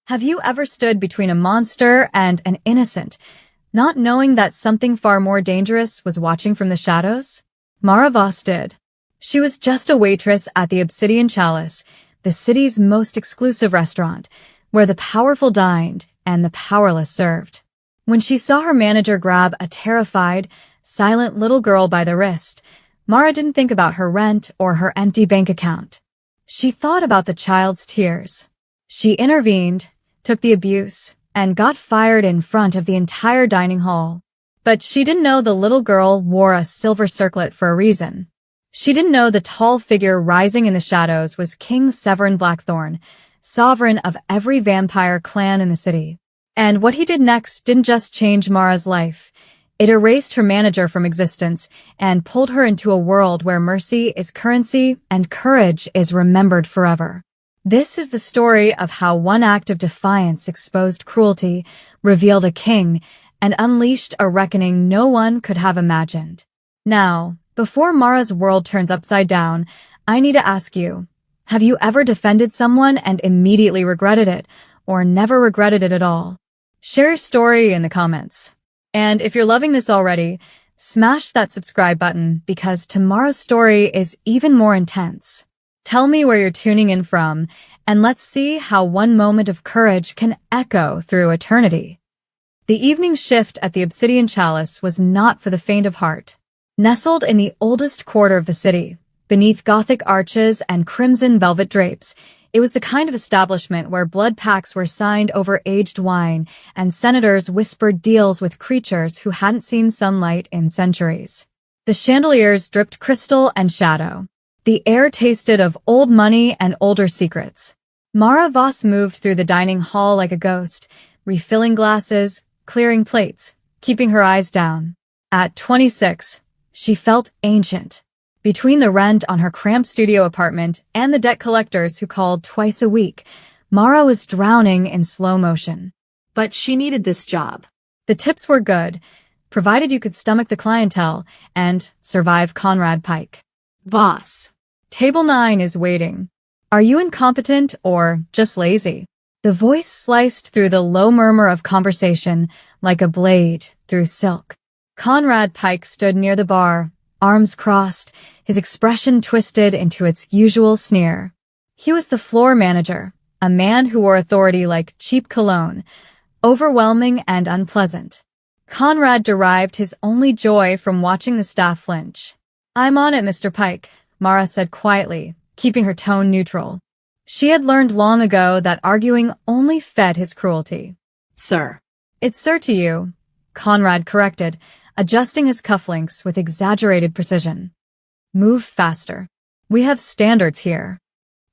Have you ever stood between a monster and an innocent, not knowing that something far more dangerous was watching from the shadows? Mara Voss did. She was just a waitress at the Obsidian Chalice, the city's most exclusive restaurant, where the powerful dined and the powerless served. When she saw her manager grab a terrified, silent little girl by the wrist, Mara didn't think about her rent or her empty bank account. She thought about the child's tears. She intervened, took the abuse, and got fired in front of the entire dining hall. But she didn't know the little girl wore a silver circlet for a reason. She didn't know the tall figure rising in the shadows was King Severin Blackthorn, sovereign of every vampire clan in the city. And what he did next didn't just change Mara's life. It erased her manager from existence and pulled her into a world where mercy is currency and courage is remembered forever. This is the story of how one act of defiance exposed cruelty, revealed a king, and unleashed a reckoning no one could have imagined. Now, before Mara's world turns upside down, I need to ask you, have you ever defended someone and immediately regretted it, or never regretted it at all? Share your story in the comments. And if you're loving this already, smash that subscribe button because tomorrow's story is even more intense. Tell me where you're tuning in from, and let's see how one moment of courage can echo through eternity. The evening shift at the Obsidian Chalice was not for the faint of heart. Nestled in the oldest quarter of the city, beneath Gothic arches and crimson velvet drapes, it was the kind of establishment where blood pacts were signed over aged wine and senators whispered deals with creatures who hadn't seen sunlight in centuries. The chandeliers dripped crystal and shadow. The air tasted of old money and older secrets. Mara Voss moved through the dining hall like a ghost, refilling glasses, clearing plates, keeping her eyes down. At 26, she felt ancient. Between the rent on her cramped studio apartment and the debt collectors who called twice a week, Mara was drowning in slow motion. But she needed this job. The tips were good, provided you could stomach the clientele and survive Conrad Pike. Voss. Table 9 is waiting. Are you incompetent or just lazy? The voice sliced through the low murmur of conversation like a blade through silk. Conrad Pike stood near the bar, arms crossed, his expression twisted into its usual sneer. He was the floor manager, a man who wore authority like cheap cologne, overwhelming and unpleasant. Conrad derived his only joy from watching the staff flinch. "I'm on it, Mr. Pike," Mara said quietly, keeping her tone neutral. She had learned long ago that arguing only fed his cruelty. "Sir." "It's sir to you," Conrad corrected, adjusting his cufflinks with exaggerated precision. "Move faster. We have standards here."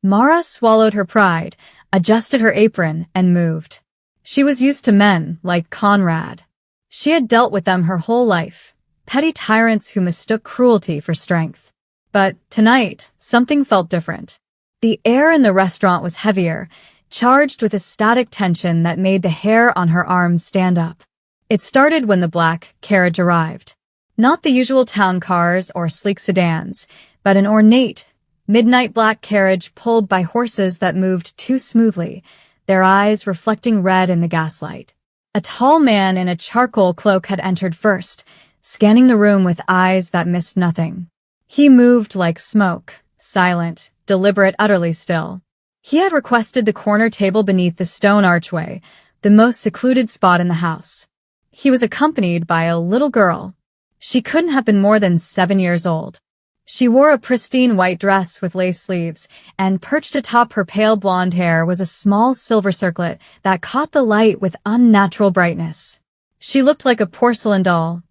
Mara swallowed her pride, adjusted her apron, and moved. She was used to men like Conrad. She had dealt with them her whole life, petty tyrants who mistook cruelty for strength. But tonight, something felt different. The air in the restaurant was heavier, charged with a static tension that made the hair on her arms stand up. It started when the black carriage arrived. Not the usual town cars or sleek sedans, but an ornate, midnight black carriage pulled by horses that moved too smoothly, their eyes reflecting red in the gaslight. A tall man in a charcoal cloak had entered first, scanning the room with eyes that missed nothing. He moved like smoke, silent, deliberate, utterly still. He had requested the corner table beneath the stone archway, the most secluded spot in the house. He was accompanied by a little girl. She couldn't have been more than 7 years old. She wore a pristine white dress with lace sleeves, and perched atop her pale blonde hair was a small silver circlet that caught the light with unnatural brightness. She looked like a porcelain doll,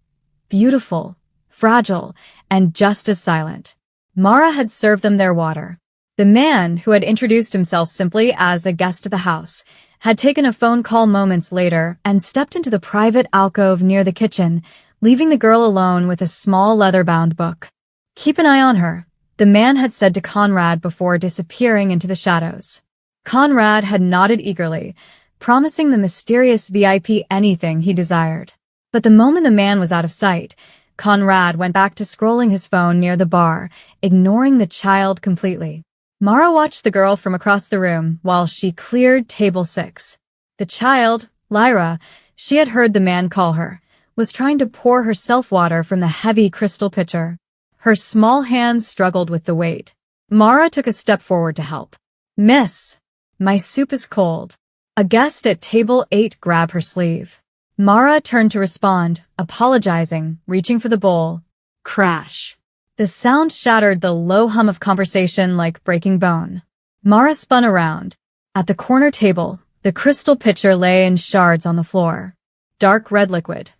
beautiful, fragile, and just as silent. Mara had served them their water. The man, who had introduced himself simply as a guest of the house, had taken a phone call moments later and stepped into the private alcove near the kitchen, leaving the girl alone with a small leather-bound book. "Keep an eye on her," the man had said to Conrad before disappearing into the shadows. Conrad had nodded eagerly, promising the mysterious VIP anything he desired. But the moment the man was out of sight, Conrad went back to scrolling his phone near the bar, ignoring the child completely. Mara watched the girl from across the room while she cleared table 6. The child, Lyra, she had heard the man call her, was trying to pour herself water from the heavy crystal pitcher. Her small hands struggled with the weight. Mara took a step forward to help. "Miss, my soup is cold." A guest at table 8 grabbed her sleeve. Mara turned to respond, apologizing, reaching for the bowl. Crash. The sound shattered the low hum of conversation like breaking bone. Mara spun around. At the corner table, the crystal pitcher lay in shards on the floor. Dark red liquid.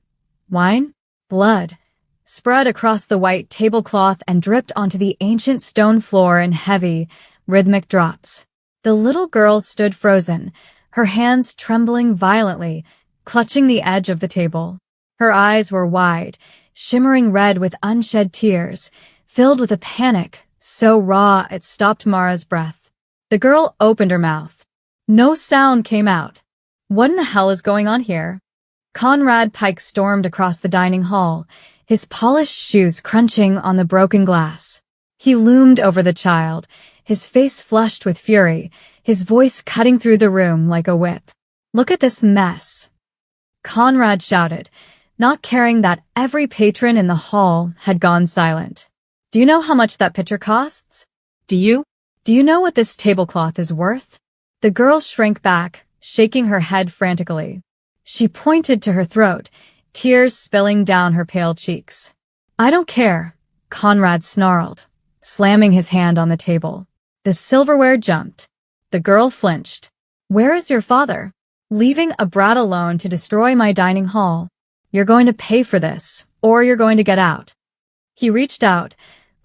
Wine? Blood. Spread across the white tablecloth and dripped onto the ancient stone floor in heavy, rhythmic drops. The little girl stood frozen, her hands trembling violently, clutching the edge of the table. Her eyes were wide, shimmering red with unshed tears, filled with a panic so raw it stopped Mara's breath. The girl opened her mouth. No sound came out. What in the hell is going on here? Conrad Pike stormed across the dining hall, his polished shoes crunching on the broken glass. He loomed over the child, his face flushed with fury, his voice cutting through the room like a whip. "Look at this mess," Conrad shouted, not caring that every patron in the hall had gone silent. "Do you know how much that pitcher costs? Do you? Do you know what this tablecloth is worth?" The girl shrank back, shaking her head frantically. She pointed to her throat, tears spilling down her pale cheeks. "I don't care," Conrad snarled, slamming his hand on the table. The silverware jumped. The girl flinched. "Where is your father? Leaving a brat alone to destroy my dining hall. You're going to pay for this, or you're going to get out." He reached out,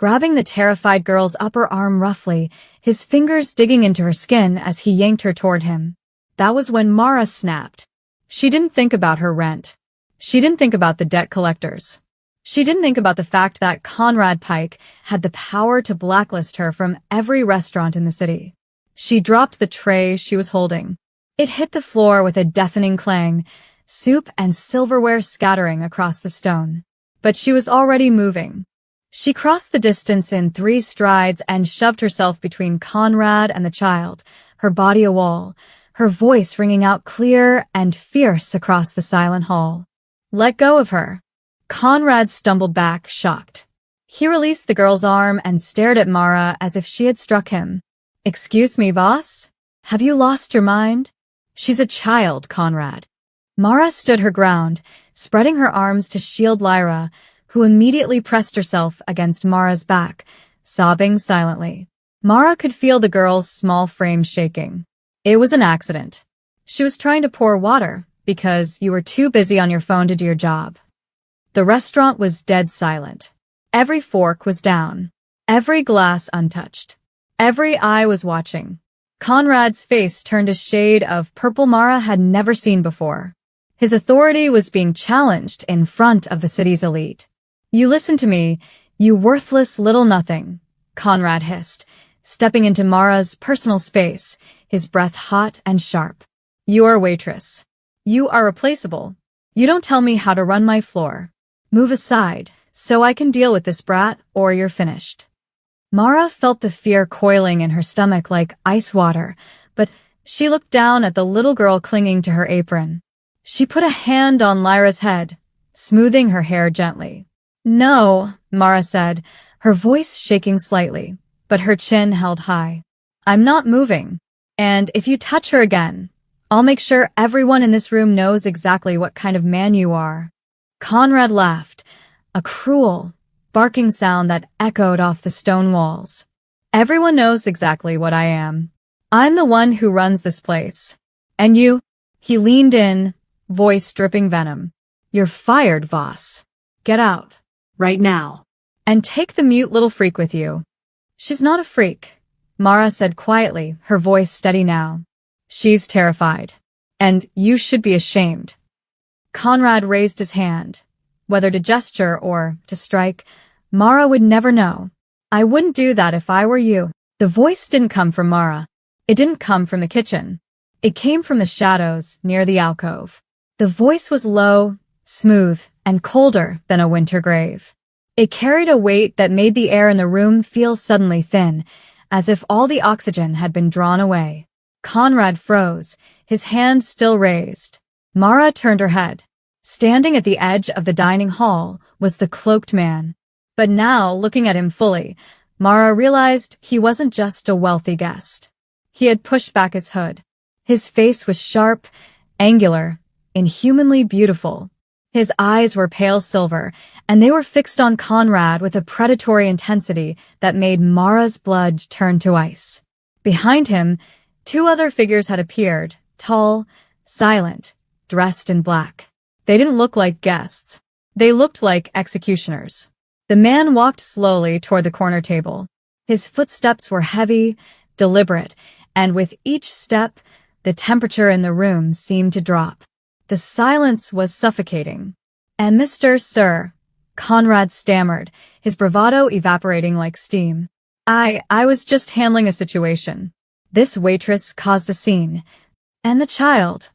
grabbing the terrified girl's upper arm roughly, his fingers digging into her skin as he yanked her toward him. That was when Mara snapped. She didn't think about her rent. She didn't think about the debt collectors. She didn't think about the fact that Conrad Pike had the power to blacklist her from every restaurant in the city. She dropped the tray she was holding. It hit the floor with a deafening clang, soup and silverware scattering across the stone. But she was already moving. She crossed the distance in 3 strides and shoved herself between Conrad and the child, her body a wall, her voice ringing out clear and fierce across the silent hall. "Let go of her." Conrad stumbled back, shocked. He released the girl's arm and stared at Mara as if she had struck him. "Excuse me, boss? Have you lost your mind?" "She's a child, Conrad." Mara stood her ground, spreading her arms to shield Lyra, who immediately pressed herself against Mara's back, sobbing silently. Mara could feel the girl's small frame shaking. It was an accident. She was trying to pour water because you were too busy on your phone to do your job. The restaurant was dead silent. Every fork was down. Every glass untouched. Every eye was watching. Conrad's face turned a shade of purple Mara had never seen before. His authority was being challenged in front of the city's elite. "You listen to me, you worthless little nothing," Conrad hissed, stepping into Mara's personal space, his breath hot and sharp. "You are Waitress. You are replaceable. You don't tell me how to run my floor. Move aside, so I can deal with this brat, or you're finished." Mara felt the fear coiling in her stomach like ice water, but she looked down at the little girl clinging to her apron. She put a hand on Lyra's head, smoothing her hair gently. "No," Mara said, her voice shaking slightly, but her chin held high. "I'm not moving. And if you touch her again, I'll make sure everyone in this room knows exactly what kind of man you are." Conrad laughed, a cruel, barking sound that echoed off the stone walls. "Everyone knows exactly what I am. I'm the one who runs this place. And you?" He leaned in, voice dripping venom. "You're fired, Voss. Get out. Right now. And take the mute little freak with you." "She's not a freak," Mara said quietly, her voice steady now. "She's terrified. And you should be ashamed." Conrad raised his hand. Whether to gesture or to strike, Mara would never know. "I wouldn't do that if I were you." The voice didn't come from Mara. It didn't come from the kitchen. It came from the shadows near the alcove. The voice was low, smooth, and colder than a winter grave. It carried a weight that made the air in the room feel suddenly thin, as if all the oxygen had been drawn away. Conrad froze, his hand still raised. Mara turned her head. Standing at the edge of the dining hall was the cloaked man. But now, looking at him fully, Mara realized he wasn't just a wealthy guest. He had pushed back his hood. His face was sharp, angular, inhumanly beautiful. His eyes were pale silver, and they were fixed on Conrad with a predatory intensity that made Mara's blood turn to ice. Behind him, two other figures had appeared, tall, silent, dressed in black. They didn't look like guests. They looked like executioners. The man walked slowly toward the corner table. His footsteps were heavy, deliberate, and with each step, the temperature in the room seemed to drop. The silence was suffocating. "And Mr. Sir," Conrad stammered, his bravado evaporating like steam. I was just handling a situation. This waitress caused a scene. And the child,"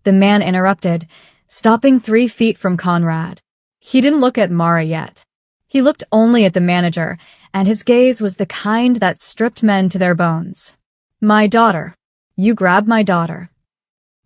the man interrupted, stopping 3 feet from Conrad. He didn't look at Mara yet. He looked only at the manager, and his gaze was the kind that stripped men to their bones. "My daughter. You grabbed my daughter."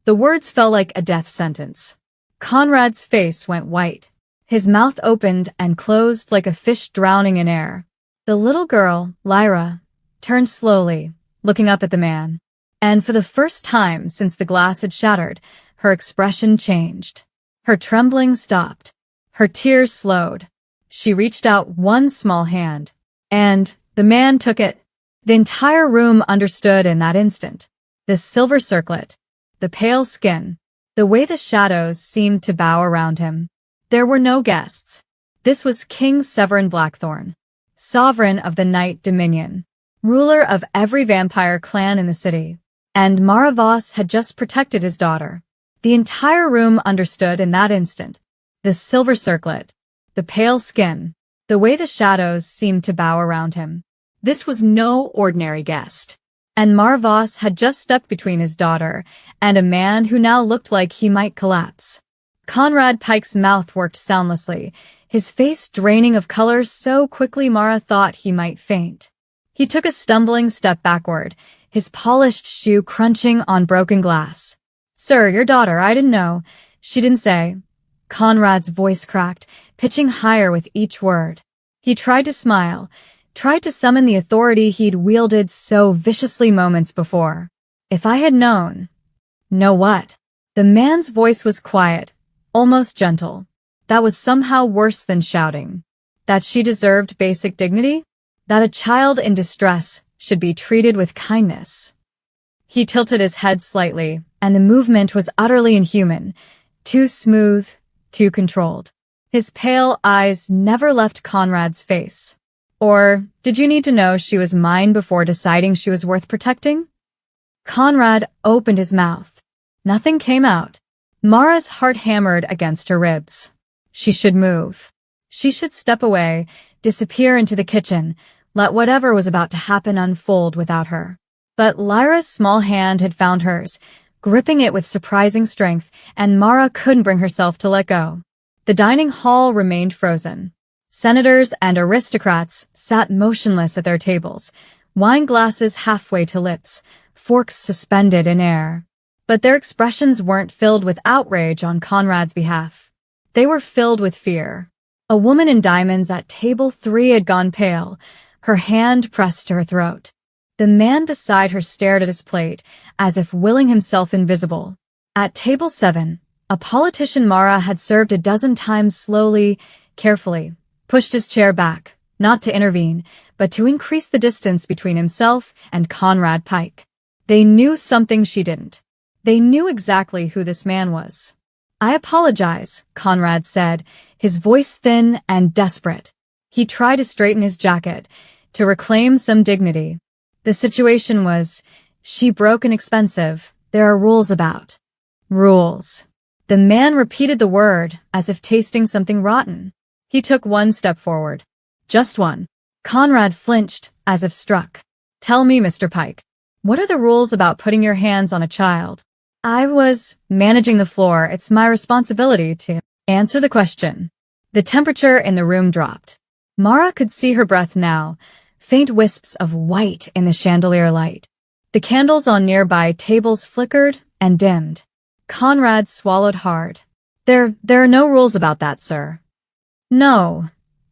The words fell like a death sentence. Conrad's face went white. His mouth opened and closed like a fish drowning in air. The little girl, Lyra, turned slowly, looking up at the man. And for the first time since the glass had shattered, her expression changed. Her trembling stopped. Her tears slowed. She reached out one small hand, and the man took it. The entire room understood in that instant. The silver circlet, the pale skin, the way the shadows seemed to bow around him. There were no guests. This was King Severin Blackthorn, sovereign of the Night Dominion, ruler of every vampire clan in the city. And Mara Voss had just protected his daughter. The entire room understood in that instant. The silver circlet, the pale skin, the way the shadows seemed to bow around him. This was no ordinary guest. And Mara Voss had just stepped between his daughter and a man who now looked like he might collapse. Conrad Pike's mouth worked soundlessly, his face draining of color so quickly Mara thought he might faint. He took a stumbling step backward, his polished shoe crunching on broken glass. "Sir, your daughter, I didn't know." "She didn't say." Conrad's voice cracked, pitching higher with each word. He tried to smile, tried to summon the authority he'd wielded so viciously moments before. "If I had known." "Know what?" The man's voice was quiet, almost gentle. That was somehow worse than shouting. That she deserved basic dignity? That a child in distress should be treated with kindness. He tilted his head slightly, and the movement was utterly inhuman, too smooth, too controlled. His pale eyes never left Conrad's face. "Or, did you need to know she was mine before deciding she was worth protecting?" Conrad opened his mouth. Nothing came out. Mara's heart hammered against her ribs. She should move. She should step away, disappear into the kitchen, let whatever was about to happen unfold without her. But Lyra's small hand had found hers, gripping it with surprising strength, and Mara couldn't bring herself to let go. The dining hall remained frozen. Senators and aristocrats sat motionless at their tables, wine glasses halfway to lips, forks suspended in air. But their expressions weren't filled with outrage on Conrad's behalf. They were filled with fear. A woman in diamonds at table 3 had gone pale, her hand pressed to her throat. The man beside her stared at his plate, as if willing himself invisible. At table 7, a politician Mara had served a dozen times slowly, carefully, pushed his chair back, not to intervene, but to increase the distance between himself and Conrad Pike. They knew something she didn't. They knew exactly who this man was. "I apologize," Conrad said, his voice thin and desperate. He tried to straighten his jacket, to reclaim some dignity. The situation was, she broke an expensive, there are rules about. Rules. The man repeated the word, as if tasting something rotten. He took one step forward. Just one. Conrad flinched, as if struck. "Tell me, Mr. Pike, what are the rules about putting your hands on a child?" "I was managing the floor. It's my responsibility to answer the question." The temperature in the room dropped. Mara could see her breath now, faint wisps of white in the chandelier light. The candles on nearby tables flickered, and dimmed. Conrad swallowed hard. There are no rules about that, sir. No,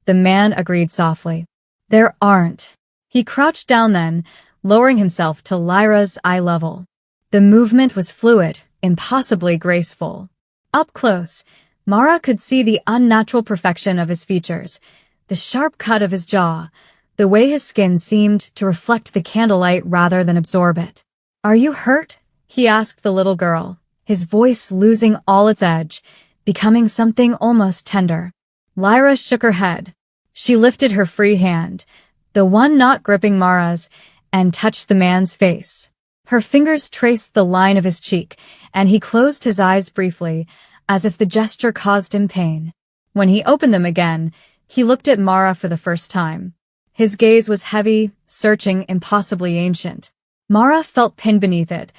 the man agreed softly. There aren't. He crouched down then, lowering himself to Lyra's eye level. The movement was fluid, impossibly graceful. Up close, Mara could see the unnatural perfection of his features, the sharp cut of his jaw, the way his skin seemed to reflect the candlelight rather than absorb it. Are you hurt? He asked the little girl, his voice losing all its edge, becoming something almost tender. Lyra shook her head. She lifted her free hand, the one not gripping Mara's, and touched the man's face. Her fingers traced the line of his cheek, and he closed his eyes briefly, as if the gesture caused him pain. When he opened them again, he looked at Mara for the first time. His gaze was heavy, searching, impossibly ancient. Mara felt pinned beneath it,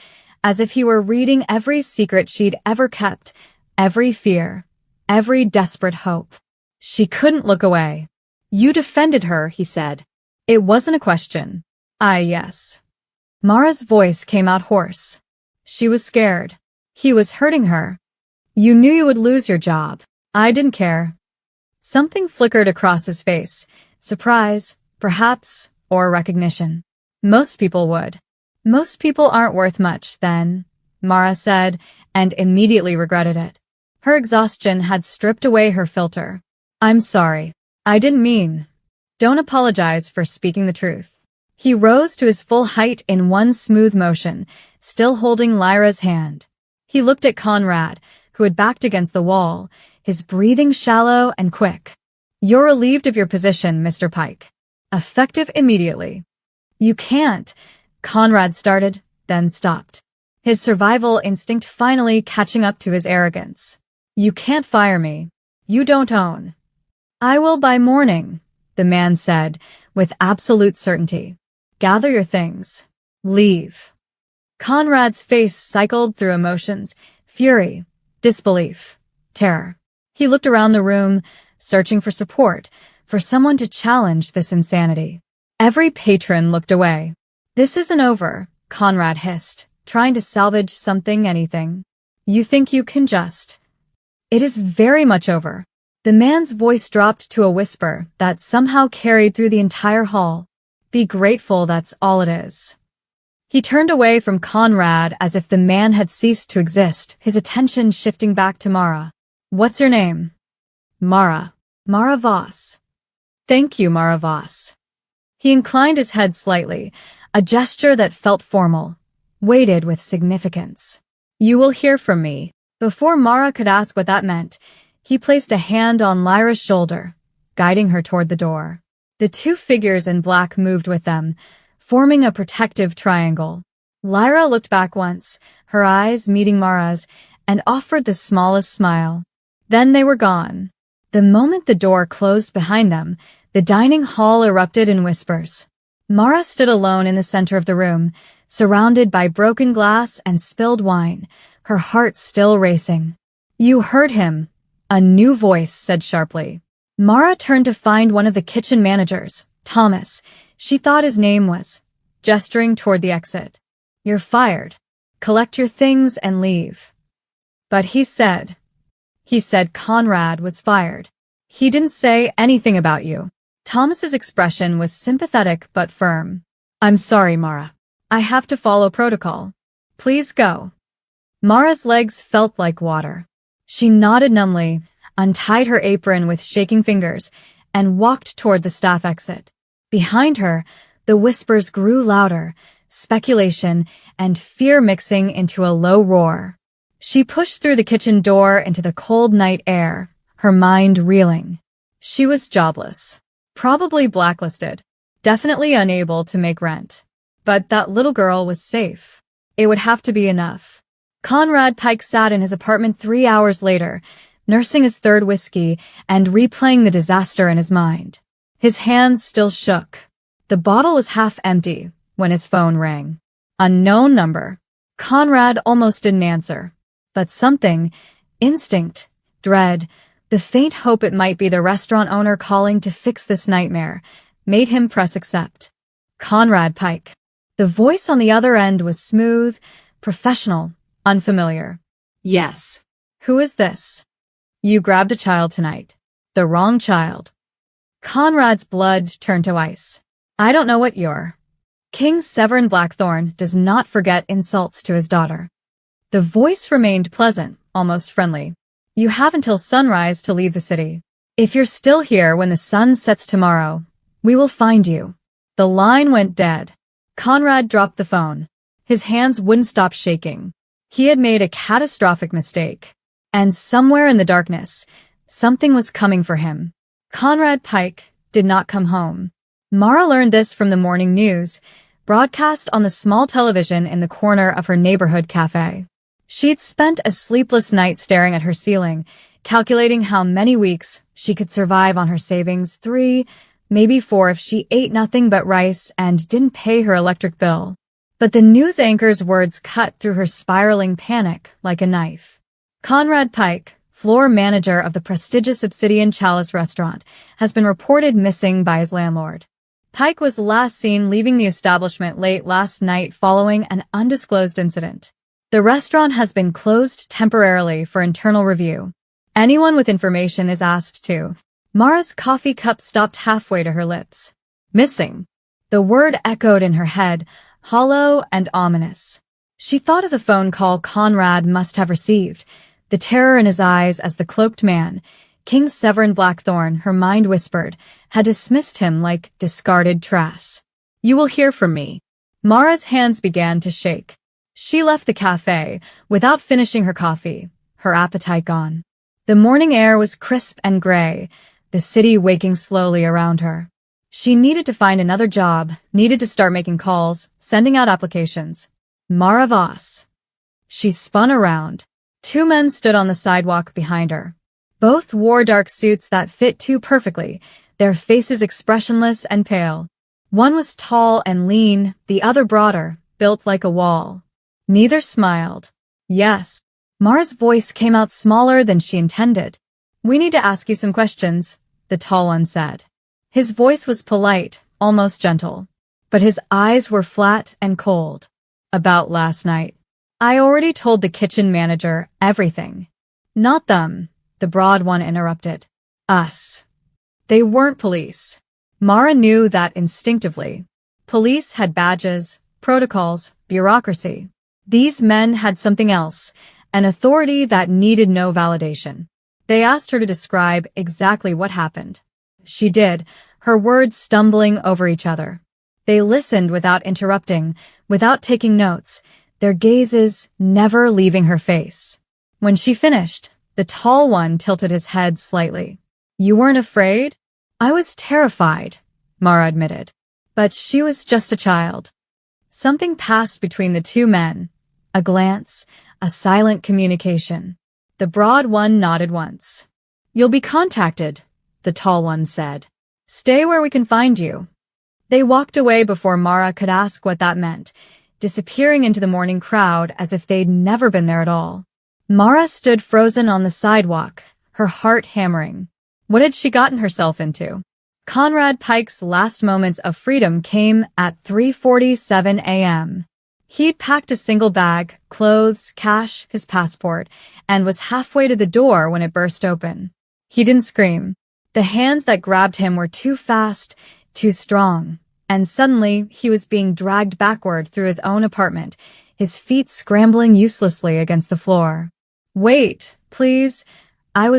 as if he were reading every secret she'd ever kept, every fear, every desperate hope. She couldn't look away. You defended her, he said. It wasn't a question. Yes. Mara's voice came out hoarse. She was scared. He was hurting her. You knew you would lose your job. I didn't care. Something flickered across his face. Surprise, perhaps, or recognition. Most people would. Most people aren't worth much, then, Mara said, and immediately regretted it. Her exhaustion had stripped away her filter. I'm sorry. I didn't mean. Don't apologize for speaking the truth. He rose to his full height in one smooth motion, still holding Lyra's hand. He looked at Conrad, who had backed against the wall, his breathing shallow and quick. You're relieved of your position, Mr. Pike. Effective immediately. You can't, Conrad started, then stopped. His survival instinct finally catching up to his arrogance. You can't fire me. You don't own. I will by morning, the man said, with absolute certainty. Gather your things. Leave. Conrad's face cycled through emotions, fury, disbelief, terror. He looked around the room, searching for support, for someone to challenge this insanity. Every patron looked away. This isn't over, Conrad hissed, trying to salvage something, anything. You think you can just. It is very much over. The man's voice dropped to a whisper that somehow carried through the entire hall. Be grateful that's all it is. He turned away from Conrad as if the man had ceased to exist, his attention shifting back to Mara. What's your name? Mara. Mara Voss. Thank you, Mara Voss. He inclined his head slightly, a gesture that felt formal, weighted with significance. You will hear from me. Before Mara could ask what that meant, he placed a hand on Lyra's shoulder, guiding her toward the door. The two figures in black moved with them, forming a protective triangle. Lyra looked back once, her eyes meeting Mara's, and offered the smallest smile. Then they were gone. The moment the door closed behind them, the dining hall erupted in whispers. Mara stood alone in the center of the room, surrounded by broken glass and spilled wine, her heart still racing. You heard him, a new voice said sharply. Mara turned to find one of the kitchen managers, Thomas. She thought his name was, gesturing toward the exit. You're fired. Collect your things and leave. But he said Conrad was fired. He didn't say anything about you. Thomas's expression was sympathetic but firm. I'm sorry, Mara. I have to follow protocol. Please go. Mara's legs felt like water. She nodded numbly, untied her apron with shaking fingers, and walked toward the staff exit. Behind her, the whispers grew louder, speculation and fear mixing into a low roar. She pushed through the kitchen door into the cold night air, her mind reeling. She was jobless, probably blacklisted, definitely unable to make rent. But that little girl was safe. It would have to be enough. Conrad Pike sat in his apartment 3 hours later, nursing his third whiskey and replaying the disaster in his mind. His hands still shook. The bottle was half empty when his phone rang. Unknown number. Conrad almost didn't answer. But something, instinct, dread, the faint hope it might be the restaurant owner calling to fix this nightmare, made him press accept. Conrad Pike. The voice on the other end was smooth, professional, Unfamiliar. Yes. Who is this? You grabbed a child tonight. The wrong child. Conrad's blood turned to ice. I don't know what you're. King Severin Blackthorn does not forget insults to his daughter. The voice remained pleasant, almost friendly. You have until sunrise to leave the city. If you're still here when the sun sets tomorrow, we will find you. The line went dead. Conrad dropped the phone. His hands wouldn't stop shaking. He had made a catastrophic mistake. And somewhere in the darkness, something was coming for him. Conrad Pike did not come home. Mara learned this from the morning news, broadcast on the small television in the corner of her neighborhood cafe. She'd spent a sleepless night staring at her ceiling, calculating how many weeks she could survive on her savings, 3, maybe 4 if she ate nothing but rice and didn't pay her electric bill. But the news anchor's words cut through her spiraling panic like a knife. Conrad Pike, floor manager of the prestigious Obsidian Chalice restaurant, has been reported missing by his landlord. Pike was last seen leaving the establishment late last night following an undisclosed incident. The restaurant has been closed temporarily for internal review. Anyone with information is asked to. Mara's coffee cup stopped halfway to her lips. Missing. The word echoed in her head, hollow and ominous. She thought of the phone call Conrad must have received, the terror in his eyes as the cloaked man, King Severin Blackthorn, her mind whispered, had dismissed him like discarded trash. You will hear from me. Mara's hands began to shake. She left the cafe without finishing her coffee, her appetite gone. The morning air was crisp and gray, the city waking slowly around her. She needed to find another job, needed to start making calls, sending out applications. Mara Voss. She spun around. 2 men stood on the sidewalk behind her. Both wore dark suits that fit too perfectly, their faces expressionless and pale. One was tall and lean, the other broader, built like a wall. Neither smiled. Yes. Mara's voice came out smaller than she intended. We need to ask you some questions, the tall one said. His voice was polite, almost gentle. But his eyes were flat and cold. About last night. I already told the kitchen manager everything. Not them, the broad one interrupted. Us. They weren't police. Mara knew that instinctively. Police had badges, protocols, bureaucracy. These men had something else, an authority that needed no validation. They asked her to describe exactly what happened. She did, her words stumbling over each other. They listened without interrupting, without taking notes, their gazes never leaving her face. When she finished, the tall one tilted his head slightly. You weren't afraid? I was terrified, Mara admitted. But she was just a child. Something passed between the 2 men. A glance, a silent communication. The broad one nodded once. You'll be contacted, the tall one said. Stay where we can find you. They walked away before Mara could ask what that meant, disappearing into the morning crowd as if they'd never been there at all. Mara stood frozen on the sidewalk, her heart hammering. What had she gotten herself into? Conrad Pike's last moments of freedom came at 3:47 a.m. He'd packed a single bag, clothes, cash, his passport, and was halfway to the door when it burst open. He didn't scream. The hands that grabbed him were too fast, too strong, and suddenly he was being dragged backward through his own apartment, his feet scrambling uselessly against the floor. Wait, please. I'm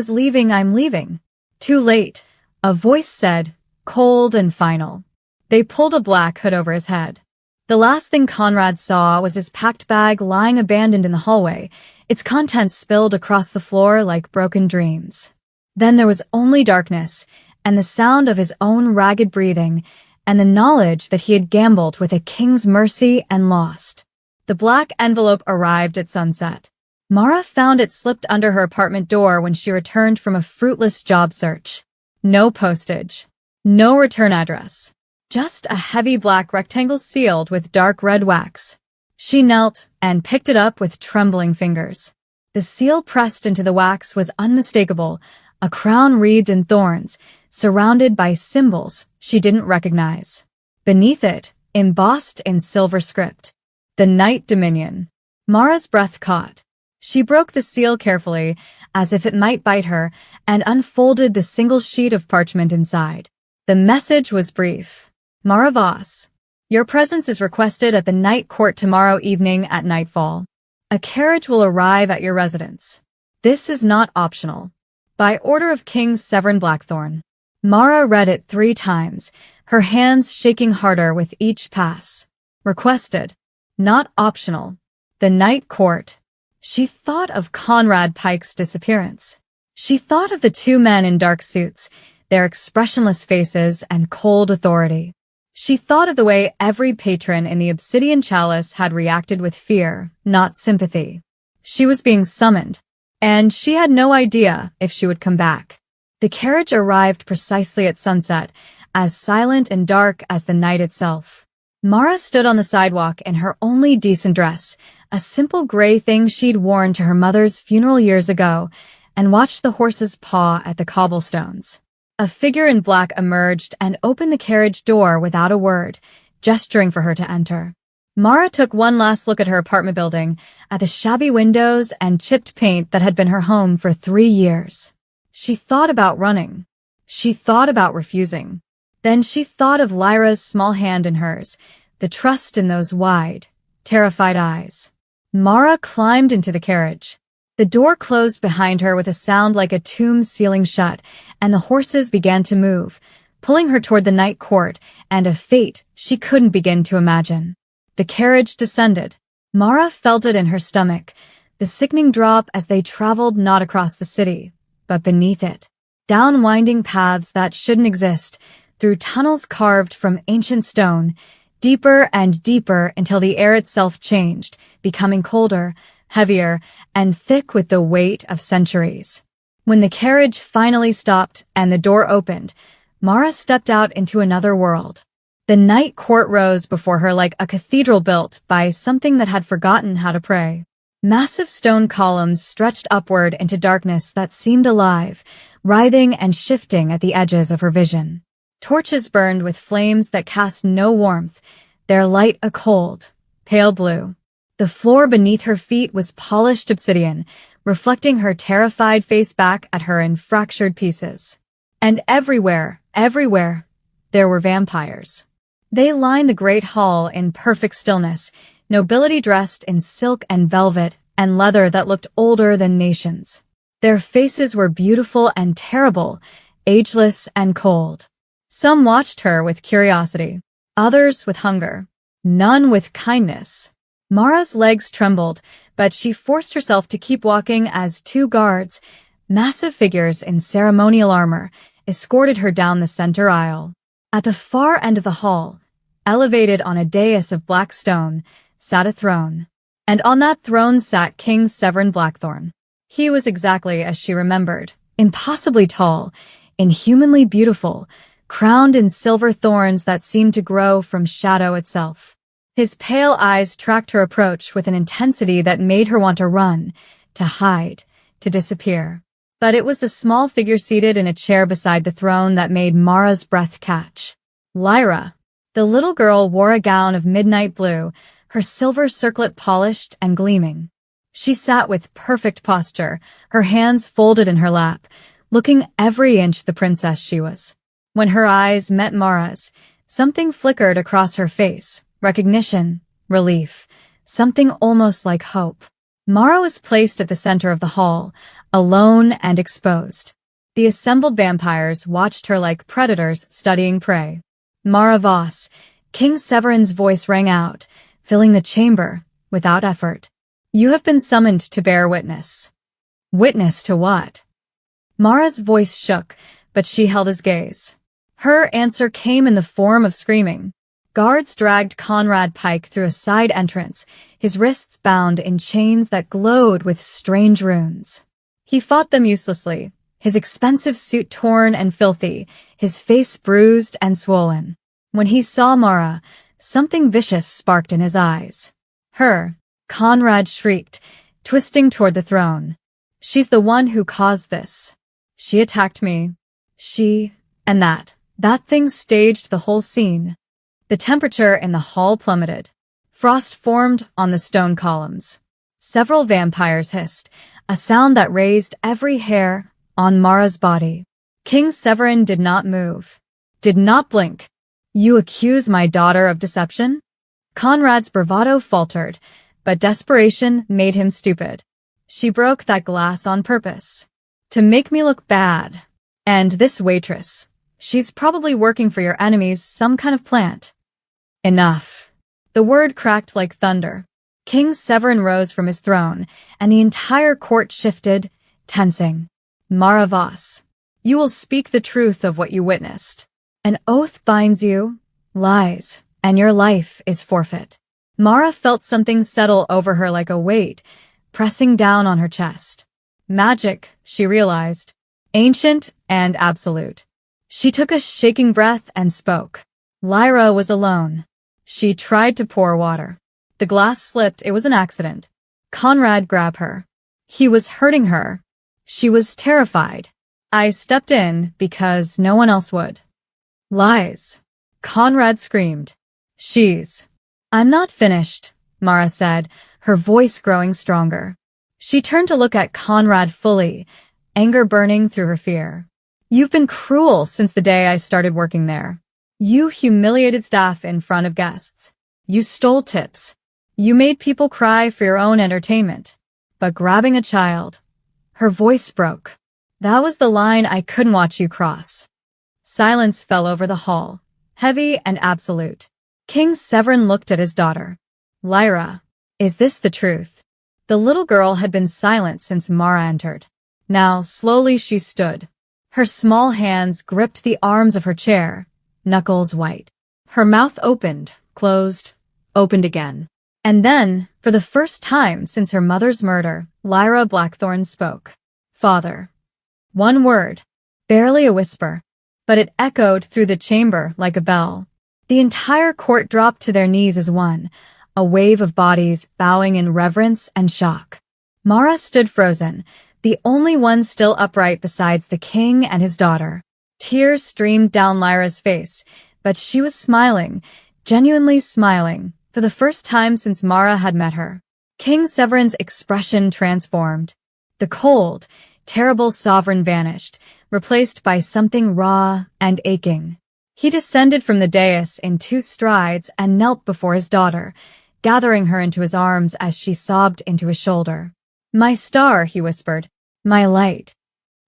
leaving. Too late, a voice said, cold and final. They pulled a black hood over his head. The last thing Conrad saw was his packed bag lying abandoned in the hallway, its contents spilled across the floor like broken dreams. Then there was only darkness, and the sound of his own ragged breathing, and the knowledge that he had gambled with a king's mercy and lost. The black envelope arrived at sunset. Mara found it slipped under her apartment door when she returned from a fruitless job search. No postage. No return address. Just a heavy black rectangle sealed with dark red wax. She knelt and picked it up with trembling fingers. The seal pressed into the wax was unmistakable, a crown wreathed in thorns, surrounded by symbols she didn't recognize. Beneath it, embossed in silver script, the Night Dominion. Mara's breath caught. She broke the seal carefully, as if it might bite her, and unfolded the single sheet of parchment inside. The message was brief. Mara Voss, your presence is requested at the night court tomorrow evening at nightfall. A carriage will arrive at your residence. This is not optional. By order of King Severin Blackthorn. Mara read it 3 times, her hands shaking harder with each pass. Requested. Not optional. The night court. She thought of Conrad Pike's disappearance. She thought of the 2 men in dark suits, their expressionless faces and cold authority. She thought of the way every patron in the Obsidian Chalice had reacted with fear, not sympathy. She was being summoned, and she had no idea if she would come back. The carriage arrived precisely at sunset, as silent and dark as the night itself. Mara stood on the sidewalk in her only decent dress, a simple gray thing she'd worn to her mother's funeral years ago, and watched the horses paw at the cobblestones. A figure in black emerged and opened the carriage door without a word, gesturing for her to enter. Mara took one last look at her apartment building, at the shabby windows and chipped paint that had been her home for 3 years. She thought about running. She thought about refusing. Then she thought of Lyra's small hand in hers, the trust in those wide, terrified eyes. Mara climbed into the carriage. The door closed behind her with a sound like a tomb sealing shut, and the horses began to move, pulling her toward the night court and a fate she couldn't begin to imagine. The carriage descended. Mara felt it in her stomach, the sickening drop as they traveled not across the city, but beneath it. Down winding paths that shouldn't exist, through tunnels carved from ancient stone, deeper and deeper until the air itself changed, becoming colder, heavier, and thick with the weight of centuries. When the carriage finally stopped and the door opened, Mara stepped out into another world. The night court rose before her like a cathedral built by something that had forgotten how to pray. Massive stone columns stretched upward into darkness that seemed alive, writhing and shifting at the edges of her vision. Torches burned with flames that cast no warmth, their light a cold, pale blue. The floor beneath her feet was polished obsidian, reflecting her terrified face back at her in fractured pieces. And everywhere, there were vampires. They lined the great hall in perfect stillness, nobility dressed in silk and velvet and leather that looked older than nations. Their faces were beautiful and terrible, ageless and cold. Some watched her with curiosity, others with hunger, none with kindness. Mara's legs trembled, but she forced herself to keep walking as 2 guards, massive figures in ceremonial armor, escorted her down the center aisle. At the far end of the hall, elevated on a dais of black stone, sat a throne. And on that throne sat King Severin Blackthorn. He was exactly as she remembered, impossibly tall, inhumanly beautiful, crowned in silver thorns that seemed to grow from shadow itself. His pale eyes tracked her approach with an intensity that made her want to run, to hide, to disappear. But it was the small figure seated in a chair beside the throne that made Mara's breath catch. Lyra. The little girl wore a gown of midnight blue, her silver circlet polished and gleaming. She sat with perfect posture, her hands folded in her lap, looking every inch the princess she was. When her eyes met Mara's, something flickered across her face. Recognition, relief, something almost like hope. Mara was placed at the center of the hall, alone and exposed. The assembled vampires watched her like predators studying prey. Mara Voss, King Severin's voice rang out, filling the chamber, without effort. You have been summoned to bear witness. Witness to what? Mara's voice shook, but she held his gaze. Her answer came in the form of screaming. Guards dragged Conrad Pike through a side entrance, his wrists bound in chains that glowed with strange runes. He fought them uselessly, his expensive suit torn and filthy, his face bruised and swollen. When he saw Mara, something vicious sparked in his eyes. Her, Conrad shrieked, twisting toward the throne. She's the one who caused this. She attacked me. She, and that thing staged the whole scene. The temperature in the hall plummeted. Frost formed on the stone columns. Several vampires hissed, a sound that raised every hair on Mara's body. King Severin did not move, did not blink. You accuse my daughter of deception? Conrad's bravado faltered, but desperation made him stupid. She broke that glass on purpose. To make me look bad. And this waitress, she's probably working for your enemies, some kind of plant. Enough. The word cracked like thunder. King Severin rose from his throne, and the entire court shifted, tensing. Mara Voss, you will speak the truth of what you witnessed. An oath binds you, lies, and your life is forfeit. Mara felt something settle over her like a weight, pressing down on her chest. Magic, she realized. Ancient and absolute. She took a shaking breath and spoke. Lyra was alone. She tried to pour water. The glass slipped. It was an accident. Conrad grabbed her. He was hurting her. She was terrified. I stepped in because no one else would. Lies. Conrad screamed. I'm not finished, Mara said, her voice growing stronger. She turned to look at Conrad fully, anger burning through her fear. You've been cruel since the day I started working there. You humiliated staff in front of guests. You stole tips. You made people cry for your own entertainment. But grabbing a child, her voice broke. That was the line I couldn't watch you cross. Silence fell over the hall, heavy and absolute. King Severin looked at his daughter. Lyra, is this the truth? The little girl had been silent since Mara entered. Now, slowly she stood. Her small hands gripped the arms of her chair, knuckles white. Her mouth opened, closed, opened again. And then, for the first time since her mother's murder, Lyra Blackthorn spoke. Father. One word, barely a whisper, but it echoed through the chamber like a bell. The entire court dropped to their knees as one, a wave of bodies bowing in reverence and shock. Mara stood frozen, the only one still upright besides the king and his daughter. Tears streamed down Lyra's face, but she was smiling, genuinely smiling, for the first time since Mara had met her. King Severin's expression transformed. The cold, terrible sovereign vanished, replaced by something raw and aching. He descended from the dais in 2 strides and knelt before his daughter, gathering her into his arms as she sobbed into his shoulder. My star, he whispered. My light.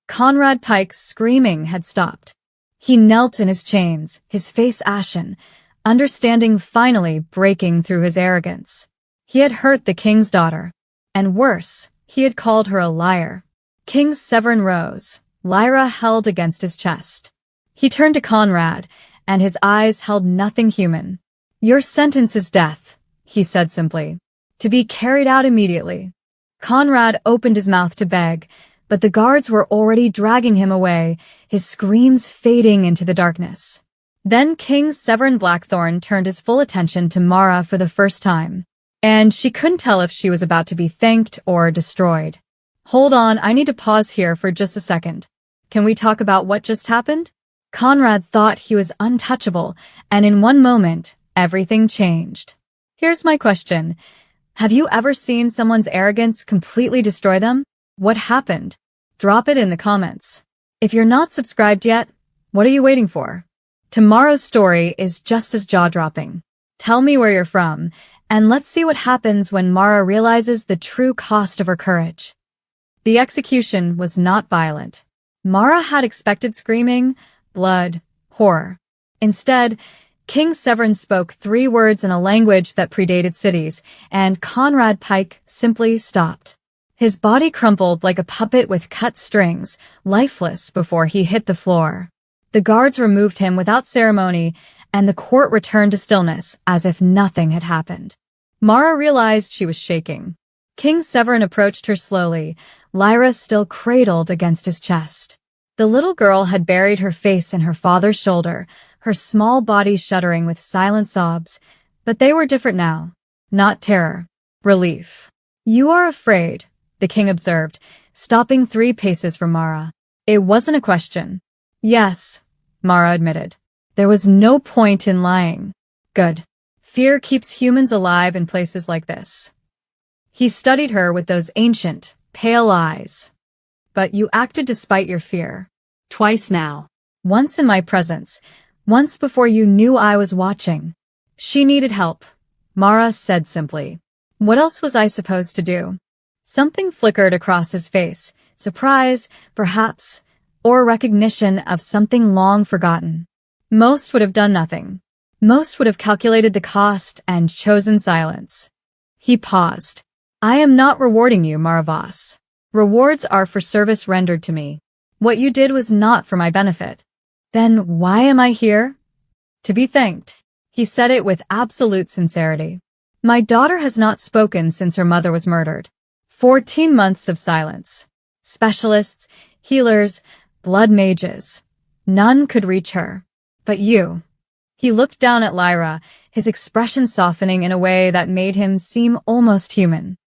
Conrad Pike's screaming had stopped. He knelt in his chains, his face ashen, understanding finally breaking through his arrogance. He had hurt the king's daughter. And worse, he had called her a liar. King Severin rose, Lyra held against his chest. He turned to Conrad, and his eyes held nothing human. Your sentence is death, he said simply, to be carried out immediately. Conrad opened his mouth to beg, but the guards were already dragging him away, his screams fading into the darkness. Then King Severin Blackthorn turned his full attention to Mara for the first time, and she couldn't tell if she was about to be thanked or destroyed. Hold on, I need to pause here for just a second. Can we talk about what just happened? Conrad thought he was untouchable, and in one moment, everything changed. Here's my question. Have you ever seen someone's arrogance completely destroy them? What happened? Drop it in the comments. If you're not subscribed yet, what are you waiting for? Tomorrow's story is just as jaw-dropping. Tell me where you're from, and let's see what happens when Mara realizes the true cost of her courage. The execution was not violent. Mara had expected screaming, blood, horror. Instead, King Severin spoke 3 words in a language that predated cities, and Conrad Pike simply stopped. His body crumpled like a puppet with cut strings, lifeless before he hit the floor. The guards removed him without ceremony, and the court returned to stillness as if nothing had happened. Mara realized she was shaking. King Severin approached her slowly, Lyra still cradled against his chest. The little girl had buried her face in her father's shoulder, her small body shuddering with silent sobs, but they were different now. Not terror. Relief. You are afraid, the king observed, stopping 3 paces from Mara. It wasn't a question. Yes, Mara admitted. There was no point in lying. Good. Fear keeps humans alive in places like this. He studied her with those ancient, pale eyes. But you acted despite your fear. Twice now. Once in my presence, once before you knew I was watching. She needed help, Mara said simply. What else was I supposed to do? Something flickered across his face, surprise, perhaps, or recognition of something long forgotten. Most would have done nothing. Most would have calculated the cost and chosen silence. He paused. I am not rewarding you, Maravas. Rewards are for service rendered to me. What you did was not for my benefit. Then why am I here? To be thanked. He said it with absolute sincerity. My daughter has not spoken since her mother was murdered. 14 months of silence. Specialists, healers, blood mages. None could reach her. But you. He looked down at Lyra, his expression softening in a way that made him seem almost human.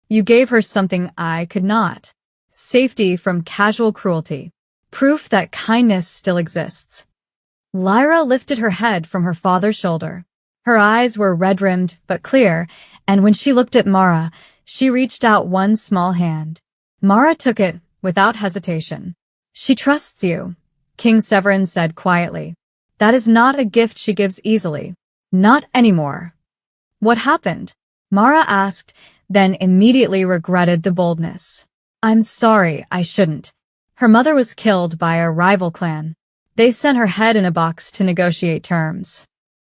You gave her something I could not. Safety from casual cruelty. Proof that kindness still exists. Lyra lifted her head from her father's shoulder. Her eyes were red-rimmed but clear, and when she looked at Mara, she reached out one small hand. Mara took it without hesitation. She trusts you, King Severin said quietly. That is not a gift she gives easily. Not anymore. What happened? Mara asked, then immediately regretted the boldness. I'm sorry, I shouldn't. Her mother was killed by a rival clan. They sent her head in a box to negotiate terms.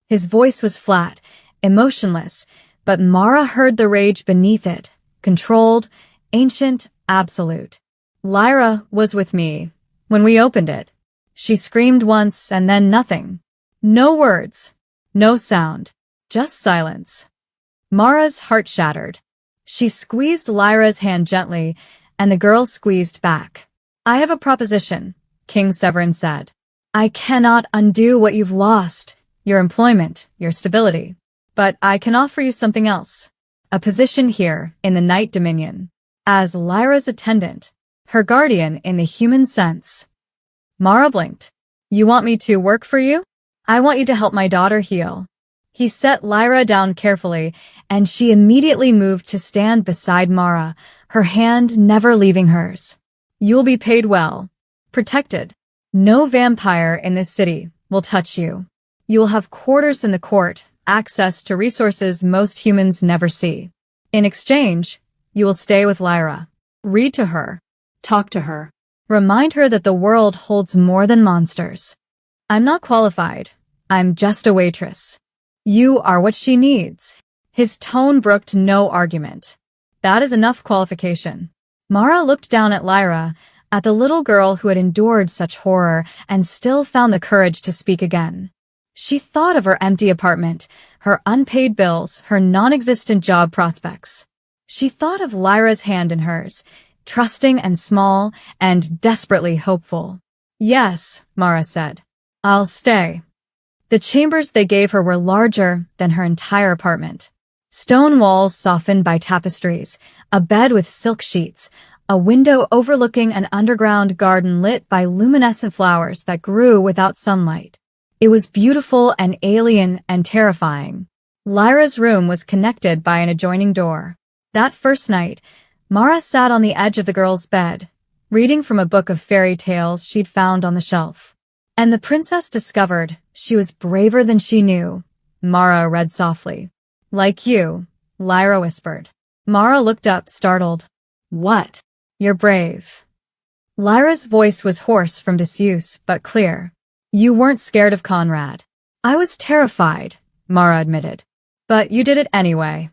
His voice was flat, emotionless, but Mara heard the rage beneath it, controlled, ancient, absolute. Lyra was with me when we opened it. She screamed once and then nothing. No words, no sound, just silence. Mara's heart shattered. She squeezed Lyra's hand gently, and the girl squeezed back. I have a proposition, King Severin said. I cannot undo what you've lost, your employment, your stability. But I can offer you something else. A position here in the Night Dominion. As Lyra's attendant, her guardian in the human sense. Mara blinked. You want me to work for you? I want you to help my daughter heal. He set Lyra down carefully, and she immediately moved to stand beside Mara, her hand never leaving hers. You'll be paid well. Protected. No vampire in this city will touch you. You will have quarters in the court, access to resources most humans never see. In exchange, you will stay with Lyra. Read to her. Talk to her. Remind her that the world holds more than monsters. I'm not qualified. I'm just a waitress. You are what she needs. His tone brooked no argument. That is enough qualification. Mara looked down at Lyra, at the little girl who had endured such horror and still found the courage to speak again. She thought of her empty apartment, her unpaid bills, her non-existent job prospects. She thought of Lyra's hand in hers, trusting and small and desperately hopeful. Yes, Mara said. I'll stay. The chambers they gave her were larger than her entire apartment. Stone walls softened by tapestries, a bed with silk sheets, a window overlooking an underground garden lit by luminescent flowers that grew without sunlight. It was beautiful and alien and terrifying. Lyra's room was connected by an adjoining door. That first night, Mara sat on the edge of the girl's bed, reading from a book of fairy tales she'd found on the shelf. And the princess discovered she was braver than she knew, Mara read softly. Like you, Lyra whispered. Mara looked up, startled. What? You're brave. Lyra's voice was hoarse from disuse, but clear. You weren't scared of Conrad. I was terrified, Mara admitted. But you did it anyway.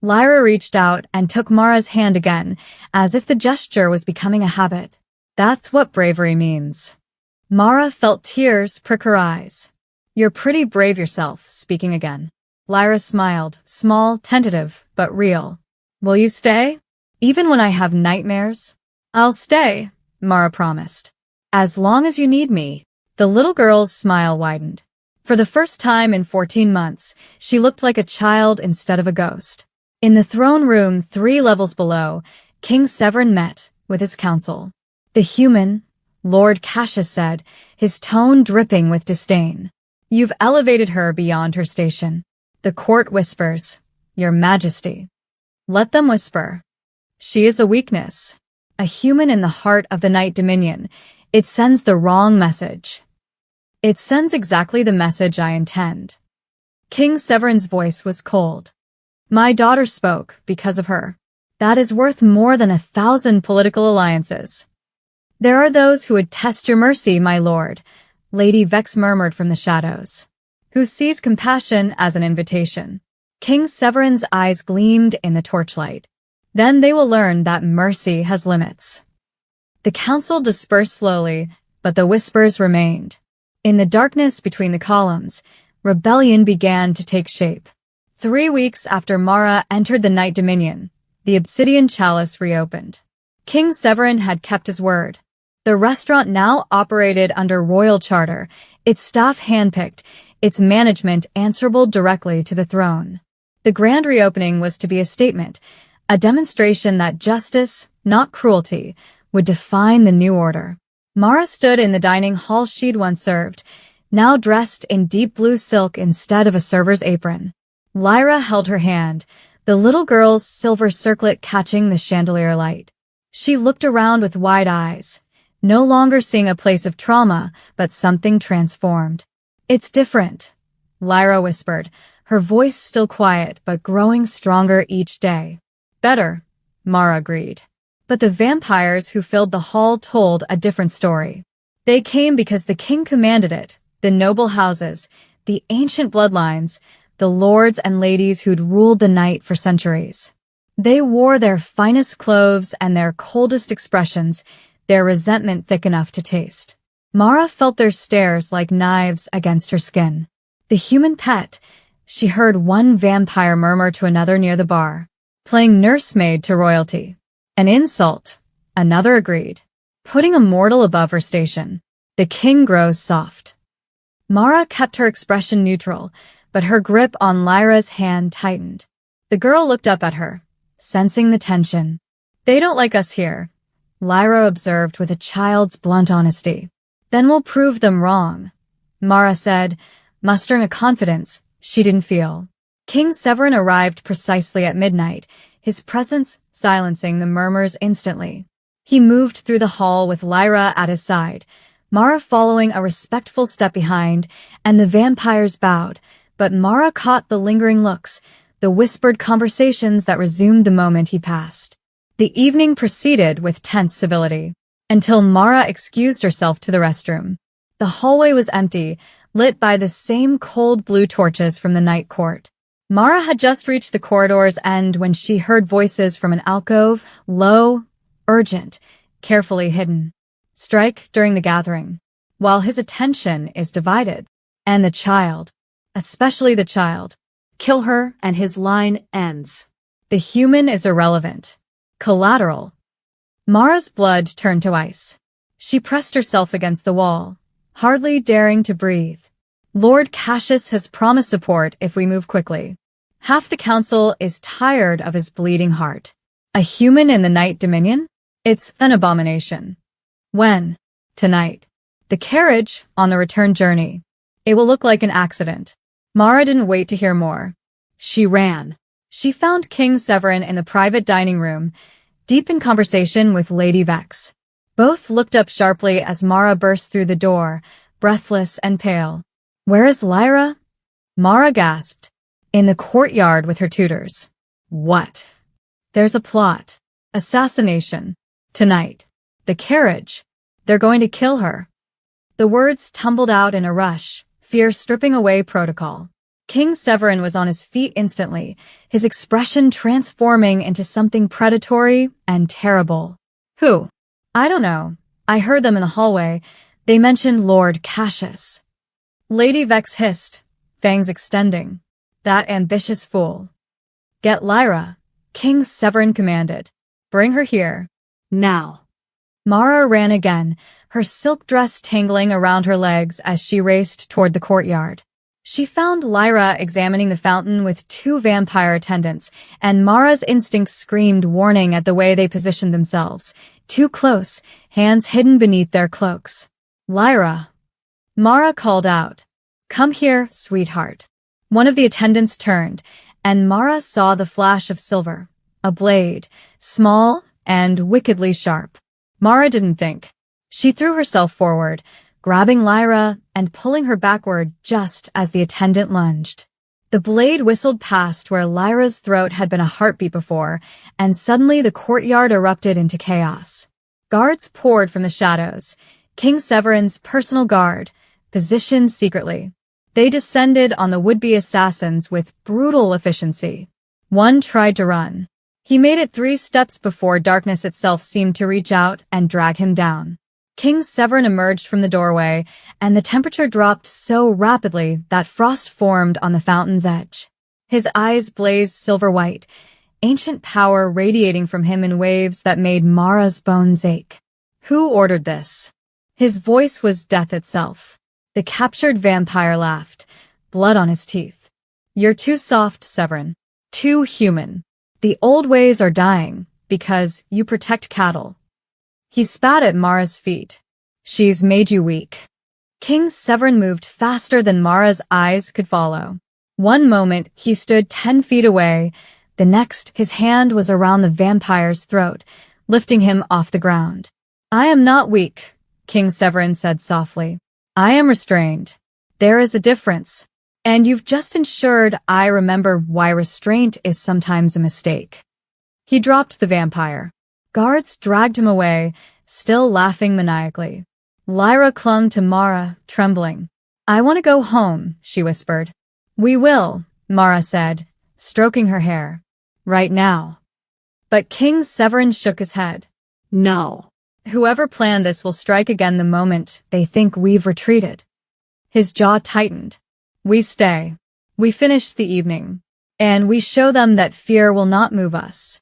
Lyra reached out and took Mara's hand again, as if the gesture was becoming a habit. That's what bravery means. Mara felt tears prick her eyes. You're pretty brave yourself, speaking again. Lyra smiled, small, tentative, but real. Will you stay? Even when I have nightmares? I'll stay, Mara promised. As long as you need me. The little girl's smile widened. For the first time in 14 months, she looked like a child instead of a ghost. In the throne room 3 levels below, King Severin met with his council. The human, Lord Cassius said, his tone dripping with disdain. You've elevated her beyond her station. The court whispers, Your Majesty. Let them whisper. She is a weakness. A human in the heart of the Night Dominion. It sends the wrong message. It sends exactly the message I intend. King Severin's voice was cold. My daughter spoke because of her. That is worth more than 1,000 political alliances. There are those who would test your mercy, my lord, Lady Vex murmured from the shadows. Who sees compassion as an invitation. King Severin's eyes gleamed in the torchlight. Then they will learn that mercy has limits. The council dispersed slowly, but the whispers remained. In the darkness between the columns, rebellion began to take shape. 3 weeks after Mara entered the Night Dominion, the obsidian chalice reopened. King Severin had kept his word. The restaurant now operated under royal charter, its staff handpicked, its management answerable directly to the throne. The grand reopening was to be a statement, a demonstration that justice, not cruelty, would define the new order. Mara stood in the dining hall she'd once served, now dressed in deep blue silk instead of a server's apron. Lyra held her hand, the little girl's silver circlet catching the chandelier light. She looked around with wide eyes, no longer seeing a place of trauma, but something transformed. It's different, Lyra whispered, her voice still quiet but growing stronger each day. Better, Mara agreed. But the vampires who filled the hall told a different story. They came because the king commanded it, the noble houses, the ancient bloodlines, the lords and ladies who'd ruled the night for centuries. They wore their finest clothes and their coldest expressions, their resentment thick enough to taste. Mara felt their stares like knives against her skin. The human pet, she heard one vampire murmur to another near the bar, playing nursemaid to royalty. An insult, another agreed, putting a mortal above her station. The king grows soft. Mara kept her expression neutral, but her grip on Lyra's hand tightened. The girl looked up at her, sensing the tension. They don't like us here, Lyra observed with a child's blunt honesty. Then we'll prove them wrong, Mara said, mustering a confidence she didn't feel. King Severin arrived precisely at midnight, his presence silencing the murmurs instantly. He moved through the hall with Lyra at his side, Mara following a respectful step behind, and the vampires bowed, but Mara caught the lingering looks, the whispered conversations that resumed the moment he passed. The evening proceeded with tense civility, until Mara excused herself to the restroom. The hallway was empty, lit by the same cold blue torches from the night court. Mara had just reached the corridor's end when she heard voices from an alcove, low, urgent, carefully hidden. Strike during the gathering, while his attention is divided. And the child, especially the child. Kill her and his line ends. The human is irrelevant. Collateral. Mara's blood turned to ice. She pressed herself against the wall, hardly daring to breathe. Lord Cassius has promised support if we move quickly. Half the council is tired of his bleeding heart. A human in the Night Dominion? It's an abomination. When? Tonight. The carriage, on the return journey. It will look like an accident. Mara didn't wait to hear more. She ran. She found King Severin in the private dining room, deep in conversation with Lady Vex. Both looked up sharply as Mara burst through the door, breathless and pale. Where is Lyra? Mara gasped. In the courtyard with her tutors. What? There's a plot. Assassination. Tonight. The carriage. They're going to kill her. The words tumbled out in a rush, fear stripping away protocol. King Severin was on his feet instantly, his expression transforming into something predatory and terrible. Who? I don't know. I heard them in the hallway. They mentioned Lord Cassius. Lady Vex hissed, fangs extending. That ambitious fool. Get Lyra, King Severin commanded. Bring her here. Now. Mara ran again, her silk dress tangling around her legs as she raced toward the courtyard. She found Lyra examining the fountain with 2 vampire attendants, and Mara's instinct screamed warning at the way they positioned themselves. Too close, hands hidden beneath their cloaks. Lyra. Mara called out. Come here, sweetheart. One of the attendants turned, and Mara saw the flash of silver, a blade, small and wickedly sharp. Mara didn't think. She threw herself forward, grabbing Lyra and pulling her backward just as the attendant lunged. The blade whistled past where Lyra's throat had been a heartbeat before, and suddenly the courtyard erupted into chaos. Guards poured from the shadows, King Severin's personal guard, positioned secretly. They descended on the would-be assassins with brutal efficiency. One tried to run. He made it 3 steps before darkness itself seemed to reach out and drag him down. King Severin emerged from the doorway, and the temperature dropped so rapidly that frost formed on the fountain's edge. His eyes blazed silver-white, ancient power radiating from him in waves that made Mara's bones ache. Who ordered this? His voice was death itself. The captured vampire laughed, blood on his teeth. You're too soft, Severin. Too human. The old ways are dying, because you protect cattle. He spat at Mara's feet. She's made you weak. King Severin moved faster than Mara's eyes could follow. One moment, he stood 10 feet away. The next, his hand was around the vampire's throat, lifting him off the ground. I am not weak, King Severin said softly. I am restrained. There is a difference. And you've just ensured I remember why restraint is sometimes a mistake. He dropped the vampire. Guards dragged him away, still laughing maniacally. Lyra clung to Mara, trembling. I want to go home, she whispered. We will, Mara said, stroking her hair. Right now. But King Severin shook his head. No. Whoever planned this will strike again the moment they think we've retreated. His jaw tightened. We stay. We finish the evening. And we show them that fear will not move us.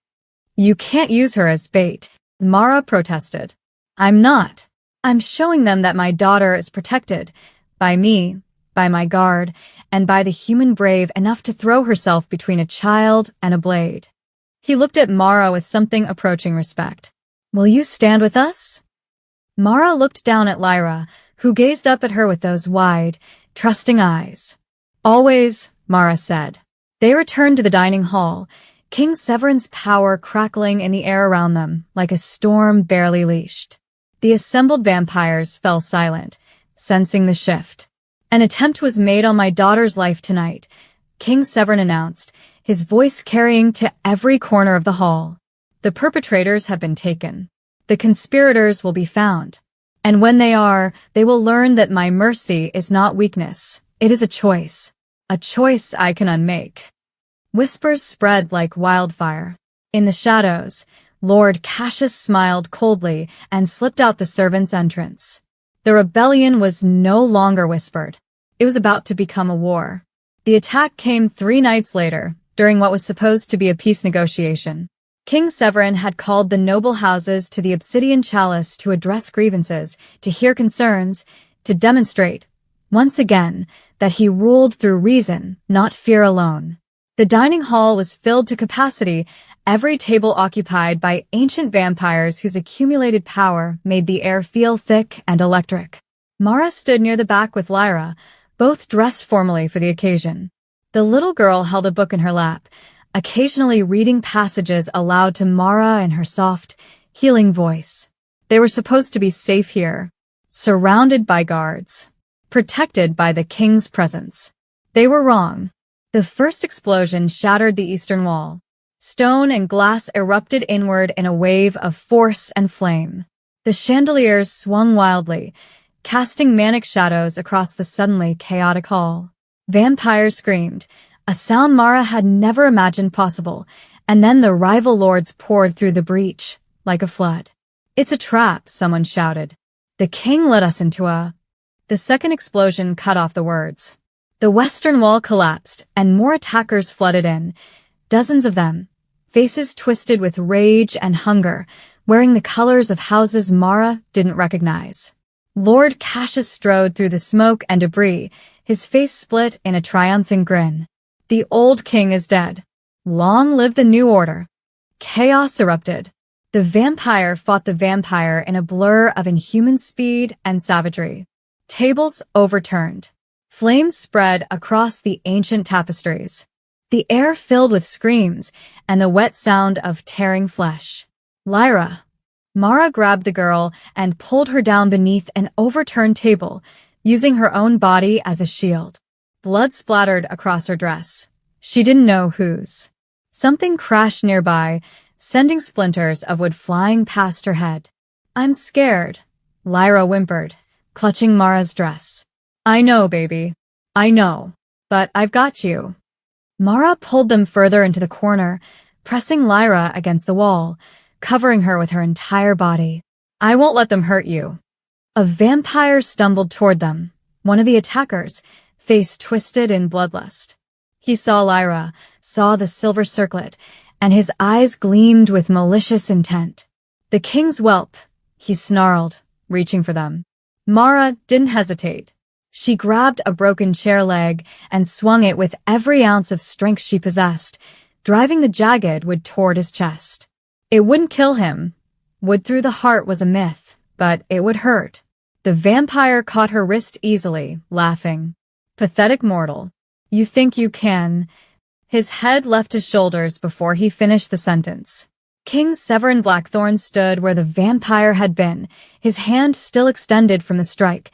You can't use her as bait, Mara protested. I'm not. I'm showing them that my daughter is protected. By me, by my guard, and by the human brave enough to throw herself between a child and a blade. He looked at Mara with something approaching respect. Will you stand with us? Mara looked down at Lyra, who gazed up at her with those wide, trusting eyes. Always, Mara said. They returned to the dining hall, King Severin's power crackling in the air around them like a storm barely leashed. The assembled vampires fell silent, sensing the shift. An attempt was made on my daughter's life tonight, King Severin announced, his voice carrying to every corner of the hall. The perpetrators have been taken. The conspirators will be found. And when they are, they will learn that my mercy is not weakness. It is a choice I can unmake. Whispers spread like wildfire. In the shadows, Lord Cassius smiled coldly and slipped out the servants' entrance. The rebellion was no longer whispered. It was about to become a war. The attack came 3 nights later, during what was supposed to be a peace negotiation. King Severin had called the noble houses to the Obsidian Chalice to address grievances, to hear concerns, to demonstrate, once again, that he ruled through reason, not fear alone. The dining hall was filled to capacity, every table occupied by ancient vampires whose accumulated power made the air feel thick and electric. Mara stood near the back with Lyra, both dressed formally for the occasion. The little girl held a book in her lap, occasionally reading passages aloud to Mara in her soft, healing voice. They were supposed to be safe here, surrounded by guards, protected by the king's presence. They were wrong. The first explosion shattered the eastern wall. Stone and glass erupted inward in a wave of force and flame. The chandeliers swung wildly, casting manic shadows across the suddenly chaotic hall. Vampires screamed, a sound Mara had never imagined possible, and then the rival lords poured through the breach, like a flood. It's a trap, someone shouted. The king led us into a... The second explosion cut off the words. The western wall collapsed, and more attackers flooded in, dozens of them, faces twisted with rage and hunger, wearing the colors of houses Mara didn't recognize. Lord Cassius strode through the smoke and debris, his face split in a triumphant grin. The old king is dead. Long live the new order. Chaos erupted. The vampire fought the vampire in a blur of inhuman speed and savagery. Tables overturned. Flames spread across the ancient tapestries. the air filled with screams and the wet sound of tearing flesh. Lyra. Mara grabbed the girl and pulled her down beneath an overturned table, using her own body as a shield. Blood splattered across her dress. She didn't know whose. Something crashed nearby, sending splinters of wood flying past her head. "I'm scared," Lyra whimpered, clutching Mara's dress. "I know, baby. I know. But I've got you." Mara pulled them further into the corner, pressing Lyra against the wall, covering her with her entire body. "I won't let them hurt you." A vampire stumbled toward them, one of the attackers, face twisted in bloodlust. He saw Lyra, saw the silver circlet, and his eyes gleamed with malicious intent. "The king's whelp," he snarled, reaching for them. Mara didn't hesitate. She grabbed a broken chair leg and swung it with every ounce of strength she possessed, driving the jagged wood toward his chest. It wouldn't kill him. Wood through the heart was a myth, but it would hurt. The vampire caught her wrist easily, laughing. "Pathetic mortal. You think you can." His head left his shoulders before he finished the sentence. King Severin Blackthorn stood where the vampire had been, his hand still extended from the strike,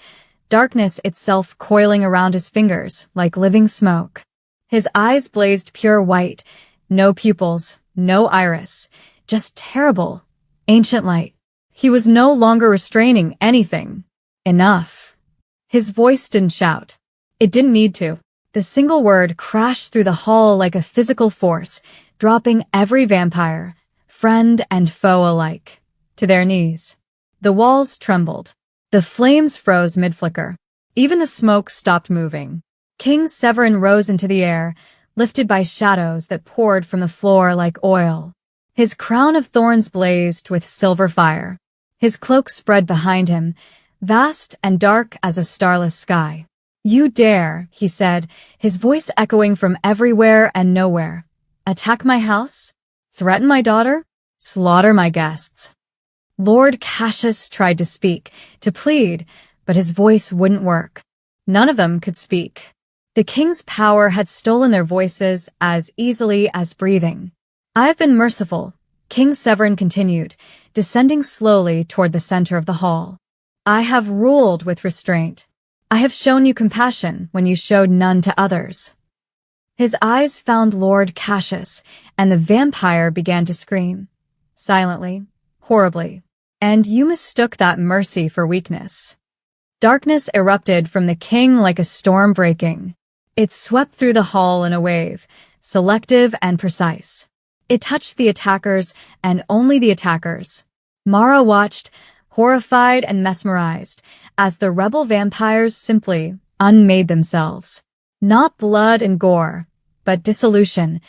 darkness itself coiling around his fingers like living smoke. His eyes blazed pure white, no pupils, no iris, just terrible, ancient light. He was no longer restraining anything. Enough. His voice didn't shout. It didn't need to. The single word crashed through the hall like a physical force, dropping every vampire, friend and foe alike, to their knees. The walls trembled. The flames froze mid-flicker. Even the smoke stopped moving. King Severin rose into the air, lifted by shadows that poured from the floor like oil. His crown of thorns blazed with silver fire. His cloak spread behind him, vast and dark as a starless sky. "You dare," he said, his voice echoing from everywhere and nowhere. "Attack my house? Threaten my daughter? Slaughter my guests?" Lord Cassius tried to speak, to plead, but his voice wouldn't work. None of them could speak. The king's power had stolen their voices as easily as breathing. "I've been merciful," King Severin continued, descending slowly toward the center of the hall. "I have ruled with restraint. I have shown you compassion when you showed none to others." His eyes found Lord Cassius, and the vampire began to scream. Silently, horribly. "And you mistook that mercy for weakness." Darkness erupted from the king like a storm breaking. It swept through the hall in a wave, selective and precise. It touched the attackers and only the attackers. Mara watched, horrified and mesmerized, as the rebel vampires simply unmade themselves. Not blood and gore, but dissolution,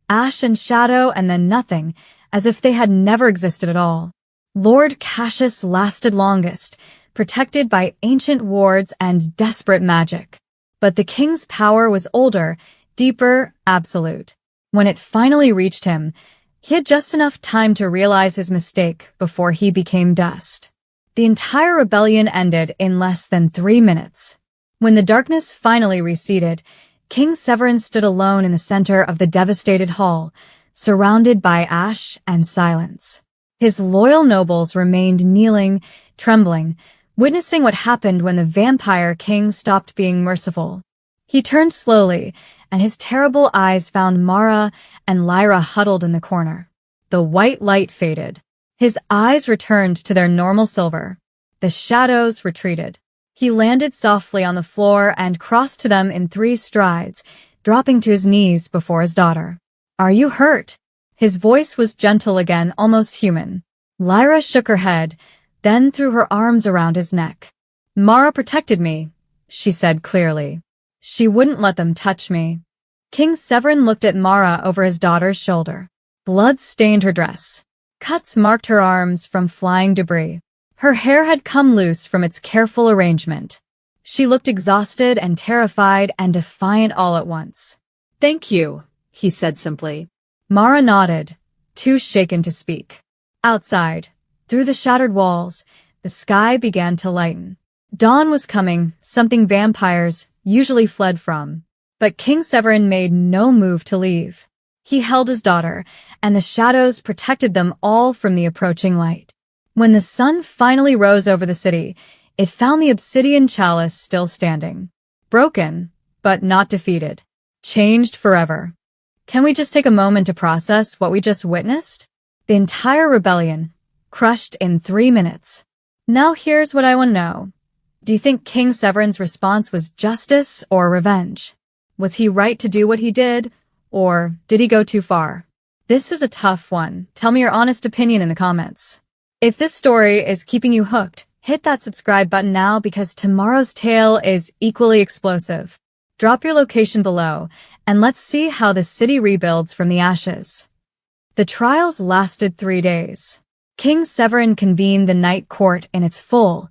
ash and shadow and then nothing, as if they had never existed at all. Lord Cassius lasted longest, protected by ancient wards and desperate magic. But the king's power was older, deeper, absolute. When it finally reached him, he had just enough time to realize his mistake before he became dust. The entire rebellion ended in less than 3 minutes. When the darkness finally receded, King Severin stood alone in the center of the devastated hall, surrounded by ash and silence. His loyal nobles remained kneeling, trembling, witnessing what happened when the vampire king stopped being merciful. He turned slowly, and his terrible eyes found Mara and Lyra huddled in the corner. The white light faded. His eyes returned to their normal silver. The shadows retreated. He landed softly on the floor and crossed to them in 3 strides, dropping to his knees before his daughter. "Are you hurt?" His voice was gentle again, almost human. Lyra shook her head, then threw her arms around his neck. "Mara protected me," she said clearly. "She wouldn't let them touch me." King Severin looked at Mara over his daughter's shoulder. Blood stained her dress. Cuts marked her arms from flying debris. Her hair had come loose from its careful arrangement. She looked exhausted and terrified and defiant all at once. "Thank you," he said simply. Mara nodded, too shaken to speak. Outside, through the shattered walls, the sky began to lighten. Dawn was coming, something vampires usually fled from. But King Severin made no move to leave. He held his daughter, and the shadows protected them all from the approaching light. When the sun finally rose over the city, it found the obsidian chalice still standing. Broken, but not defeated. Changed forever. Can we just take a moment to process what we just witnessed? The entire rebellion, crushed in 3 minutes. Now here's what I want to know. Do you think King Severin's response was justice or revenge? Was he right to do what he did, or did he go too far? This is a tough one. Tell me your honest opinion in the comments. If this story is keeping you hooked, hit that subscribe button now because tomorrow's tale is equally explosive. Drop your location below, and let's see how the city rebuilds from the ashes. The trials lasted 3 days. King Severin convened the night court in its full,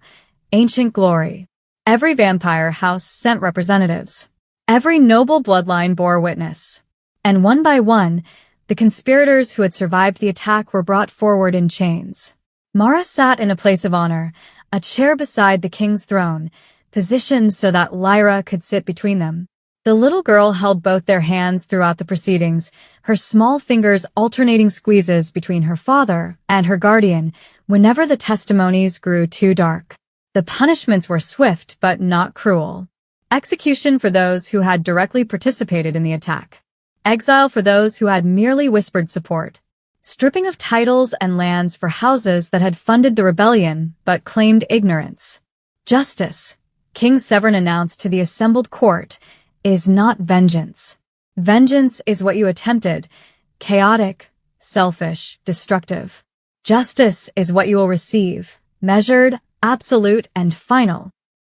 ancient glory. Every vampire house sent representatives. Every noble bloodline bore witness. And one by one, the conspirators who had survived the attack were brought forward in chains. Mara sat in a place of honor, a chair beside the king's throne, positioned so that Lyra could sit between them. The little girl held both their hands throughout the proceedings, her small fingers alternating squeezes between her father and her guardian whenever the testimonies grew too dark. The punishments were swift but not cruel. Execution for those who had directly participated in the attack. Exile for those who had merely whispered support. Stripping of titles and lands for houses that had funded the rebellion but claimed ignorance. Justice, King Severin announced to the assembled court, is not vengeance. Vengeance is what you attempted, chaotic, selfish, destructive. Justice is what you will receive, measured, absolute, and final.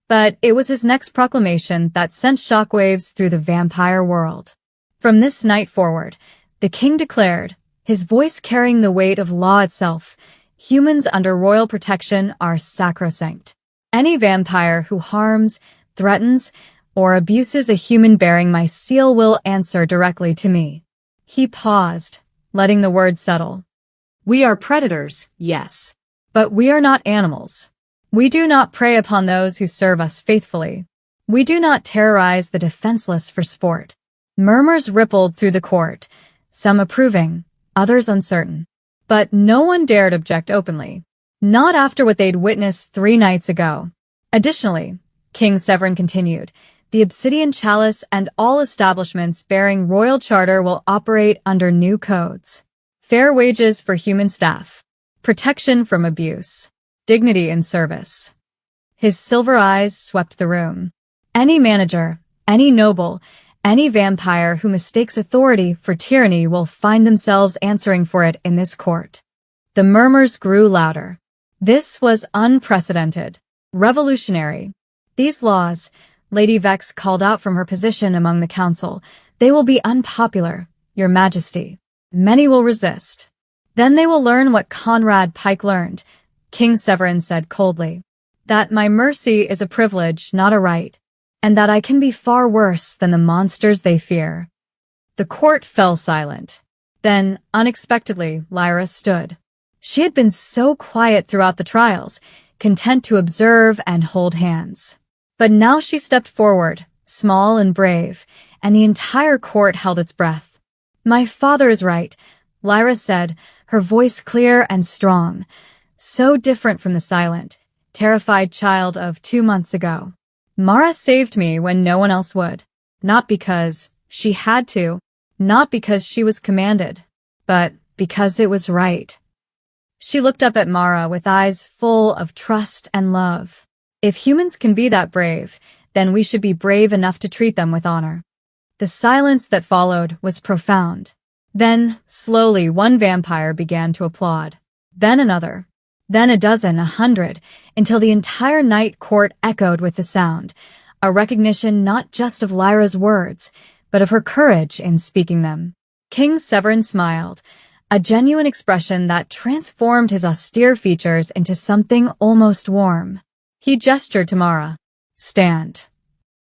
But it was his next proclamation that sent shockwaves through the vampire world. From this night forward, the king declared, his voice carrying the weight of law itself, humans under royal protection are sacrosanct. Any vampire who harms, threatens, or abuses a human bearing my seal will answer directly to me. He paused, letting the words settle. We are predators, yes. But we are not animals. We do not prey upon those who serve us faithfully. We do not terrorize the defenseless for sport. Murmurs rippled through the court, some approving, others uncertain. But no one dared object openly. Not after what they'd witnessed 3 nights ago. Additionally, King Severin continued, the obsidian chalice and all establishments bearing royal charter will operate under new codes. Fair wages for human staff. Protection from abuse. Dignity in service. His silver eyes swept the room. Any manager, any noble, any vampire who mistakes authority for tyranny will find themselves answering for it in this court. The murmurs grew louder. This was unprecedented. Revolutionary. These laws, Lady Vex called out from her position among the council, they will be unpopular, Your Majesty. Many will resist. Then they will learn what Conrad Pike learned, King Severin said coldly. That my mercy is a privilege, not a right, and that I can be far worse than the monsters they fear. The court fell silent. Then, unexpectedly, Lyra stood. She had been so quiet throughout the trials, content to observe and hold hands. But now she stepped forward, small and brave, and the entire court held its breath. My father is right, Lyra said, her voice clear and strong, so different from the silent, terrified child of 2 months ago. Mara saved me when no one else would. Not because she had to, not because she was commanded, but because it was right. She looked up at Mara with eyes full of trust and love. If humans can be that brave, then we should be brave enough to treat them with honor. The silence that followed was profound. Then, slowly, one vampire began to applaud. Then another. Then a dozen, 100, until the entire night court echoed with the sound, a recognition not just of Lyra's words, but of her courage in speaking them. King Severin smiled, a genuine expression that transformed his austere features into something almost warm. He gestured to Mara. Stand.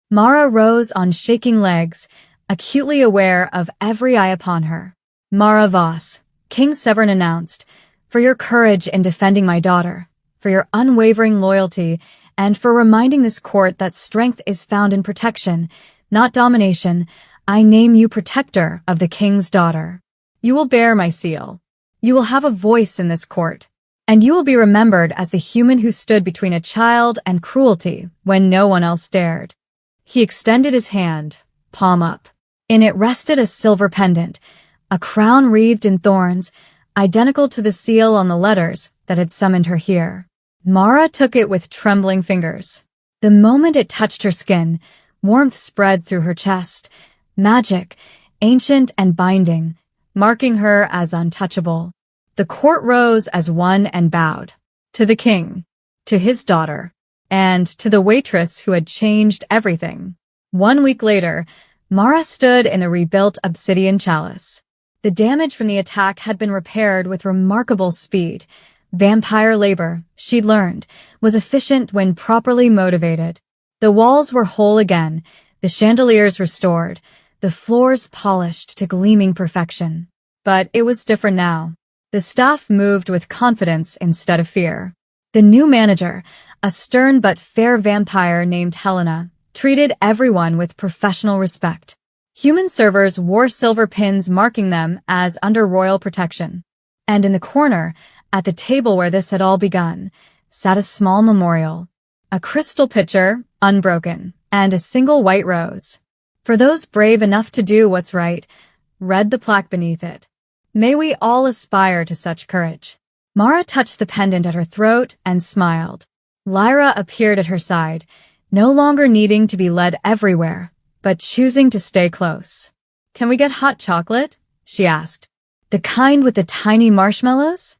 Mara rose on shaking legs, acutely aware of every eye upon her. Mara Voss, King Severin announced, for your courage in defending my daughter, for your unwavering loyalty, and for reminding this court that strength is found in protection, not domination. I name you protector of the king's daughter. You will bear my seal. You will have a voice in this court. And you will be remembered as the human who stood between a child and cruelty when no one else dared. He extended his hand, palm up. In it rested a silver pendant, a crown wreathed in thorns, identical to the seal on the letters that had summoned her here. Mara took it with trembling fingers. The moment it touched her skin, warmth spread through her chest, magic, ancient and binding, marking her as untouchable. The court rose as one and bowed. To the king, to his daughter, and to the waitress who had changed everything. 1 week later, Mara stood in the rebuilt obsidian chalice. The damage from the attack had been repaired with remarkable speed. Vampire labor, she'd learned, was efficient when properly motivated. The walls were whole again, the chandeliers restored, the floors polished to gleaming perfection. But it was different now. The staff moved with confidence instead of fear. The new manager, a stern but fair vampire named Helena, treated everyone with professional respect. Human servers wore silver pins marking them as under royal protection. And in the corner, at the table where this had all begun, sat a small memorial. A crystal pitcher, unbroken, and a single white rose. For those brave enough to do what's right, read the plaque beneath it. May we all aspire to such courage. Mara touched the pendant at her throat and smiled. Lyra appeared at her side, no longer needing to be led everywhere, but choosing to stay close. Can we get hot chocolate? She asked. The kind with the tiny marshmallows?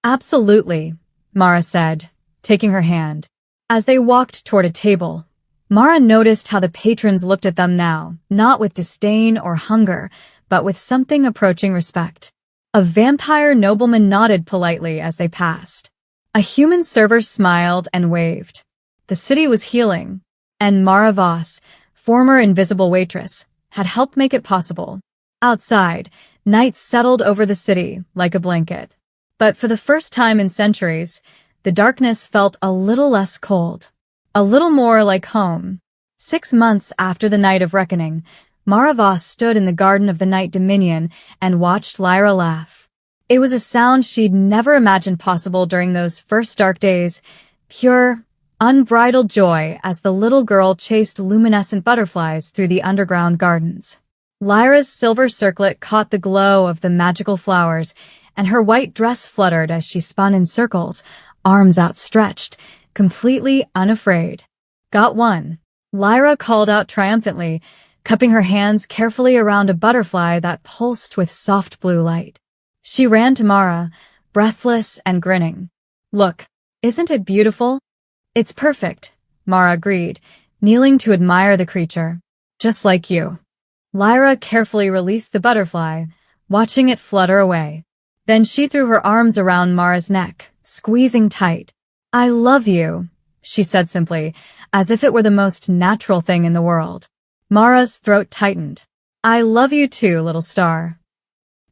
Absolutely, Mara said, taking her hand. As they walked toward a table, Mara noticed how the patrons looked at them now, not with disdain or hunger, but with something approaching respect. A vampire nobleman nodded politely as they passed. A human server smiled and waved. The city was healing, and Mara Voss, former invisible waitress, had helped make it possible. Outside, night settled over the city like a blanket. But for the first time in centuries, the darkness felt a little less cold. A little more like home. 6 months after the night of reckoning, Mara Voss stood in the garden of the Night Dominion and watched Lyra laugh. It was a sound she'd never imagined possible during those first dark days, pure, unbridled joy as the little girl chased luminescent butterflies through the underground gardens. Lyra's silver circlet caught the glow of the magical flowers, and her white dress fluttered as she spun in circles, arms outstretched, completely unafraid. Got one. Lyra called out triumphantly, cupping her hands carefully around a butterfly that pulsed with soft blue light. She ran to Mara, breathless and grinning. Look, isn't it beautiful? It's perfect, Mara agreed, kneeling to admire the creature. Just like you. Lyra carefully released the butterfly, watching it flutter away. Then she threw her arms around Mara's neck, squeezing tight. I love you, she said simply, as if it were the most natural thing in the world. Mara's throat tightened. I love you too, little star.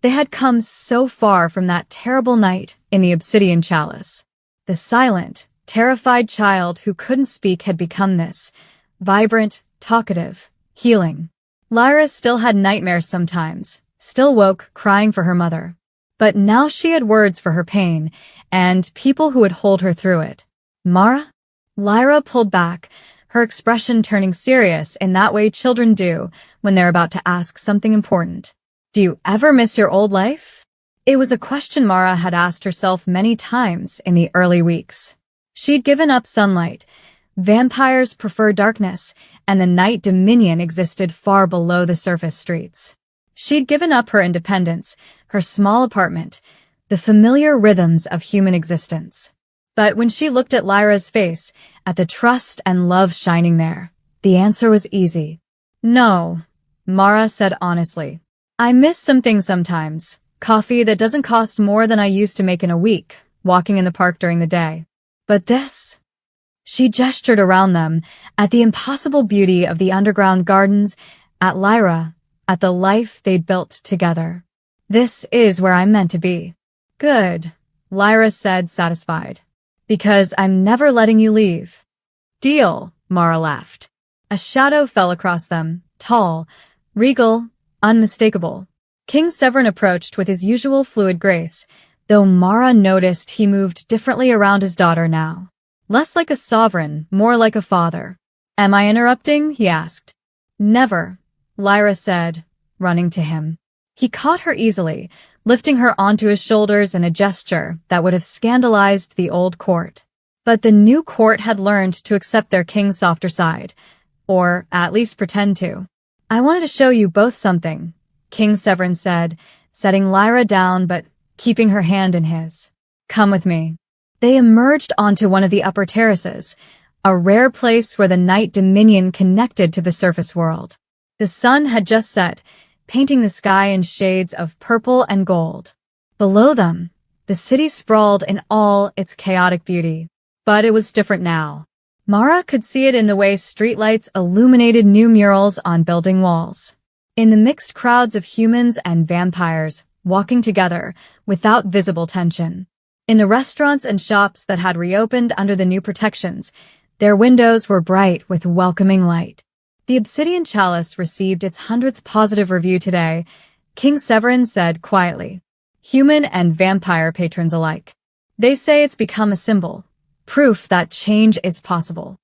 They had come so far from that terrible night in the obsidian chalice. The silent, terrified child who couldn't speak had become this, vibrant, talkative, healing. Lyra still had nightmares sometimes, still woke crying for her mother. But now she had words for her pain, and people who would hold her through it. Mara? Lyra pulled back, her expression turning serious in that way children do when they're about to ask something important. Do you ever miss your old life? It was a question Mara had asked herself many times in the early weeks. She'd given up sunlight. Vampires prefer darkness, and the Night Dominion existed far below the surface streets. She'd given up her independence, her small apartment, the familiar rhythms of human existence. But when she looked at Lyra's face, at the trust and love shining there, the answer was easy. No, Mara said honestly. I miss some things sometimes. Coffee that doesn't cost more than I used to make in a week, walking in the park during the day. But this? She gestured around them, at the impossible beauty of the underground gardens, at Lyra, at the life they'd built together. This is where I'm meant to be. Good, Lyra said, satisfied. Because I'm never letting you leave. Deal, Mara laughed. A shadow fell across them, tall, regal, unmistakable. King Severin approached with his usual fluid grace, though Mara noticed he moved differently around his daughter now. Less like a sovereign, more like a father. "Am I interrupting?" he asked. "Never," Lyra said, running to him. He caught her easily, lifting her onto his shoulders in a gesture that would have scandalized the old court. But the new court had learned to accept their king's softer side, or at least pretend to. "I wanted to show you both something," King Severin said, setting Lyra down but keeping her hand in his. "Come with me." They emerged onto one of the upper terraces, a rare place where the night dominion connected to the surface world. The sun had just set, painting the sky in shades of purple and gold. Below them, the city sprawled in all its chaotic beauty. But it was different now. Mara could see it in the way streetlights illuminated new murals on building walls. In the mixed crowds of humans and vampires walking together without visible tension. In the restaurants and shops that had reopened under the new protections, their windows were bright with welcoming light. The Obsidian Chalice received its 100th positive review today, King Severin said quietly. Human and vampire patrons alike. They say it's become a symbol, proof that change is possible.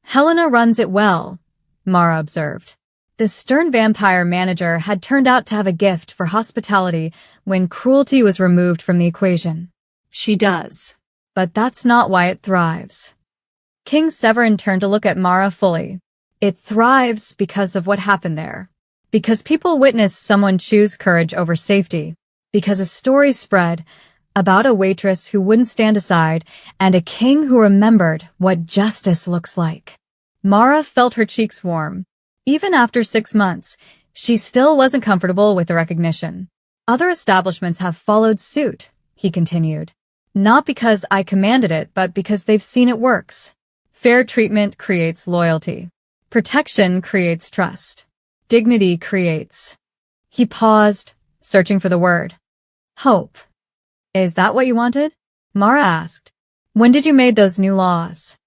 Helena runs it well, Mara observed. The stern vampire manager had turned out to have a gift for hospitality when cruelty was removed from the equation. She does. But that's not why it thrives. King Severin turned to look at Mara fully. It thrives because of what happened there. Because people witnessed someone choose courage over safety. Because a story spread about a waitress who wouldn't stand aside and a king who remembered what justice looks like. Mara felt her cheeks warm. Even after 6 months, she still wasn't comfortable with the recognition. Other establishments have followed suit, he continued. Not because I commanded it, but because they've seen it works. Fair treatment creates loyalty. Protection creates trust. Dignity creates. He paused, searching for the word. Hope. Is that what you wanted? Mara asked. When did you make those new laws?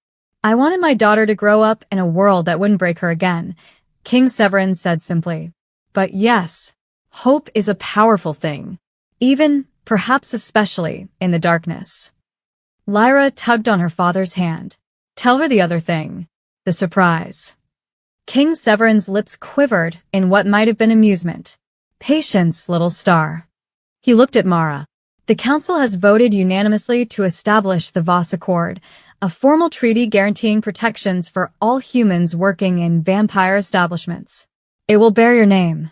I wanted my daughter to grow up in a world that wouldn't break her again, King Severin said simply. But yes, hope is a powerful thing. Even, perhaps especially, in the darkness. Lyra tugged on her father's hand. Tell her the other thing. The surprise. King Severin's lips quivered in what might have been amusement. Patience, little star. He looked at Mara. The council has voted unanimously to establish the Voss Accord, a formal treaty guaranteeing protections for all humans working in vampire establishments. It will bear your name.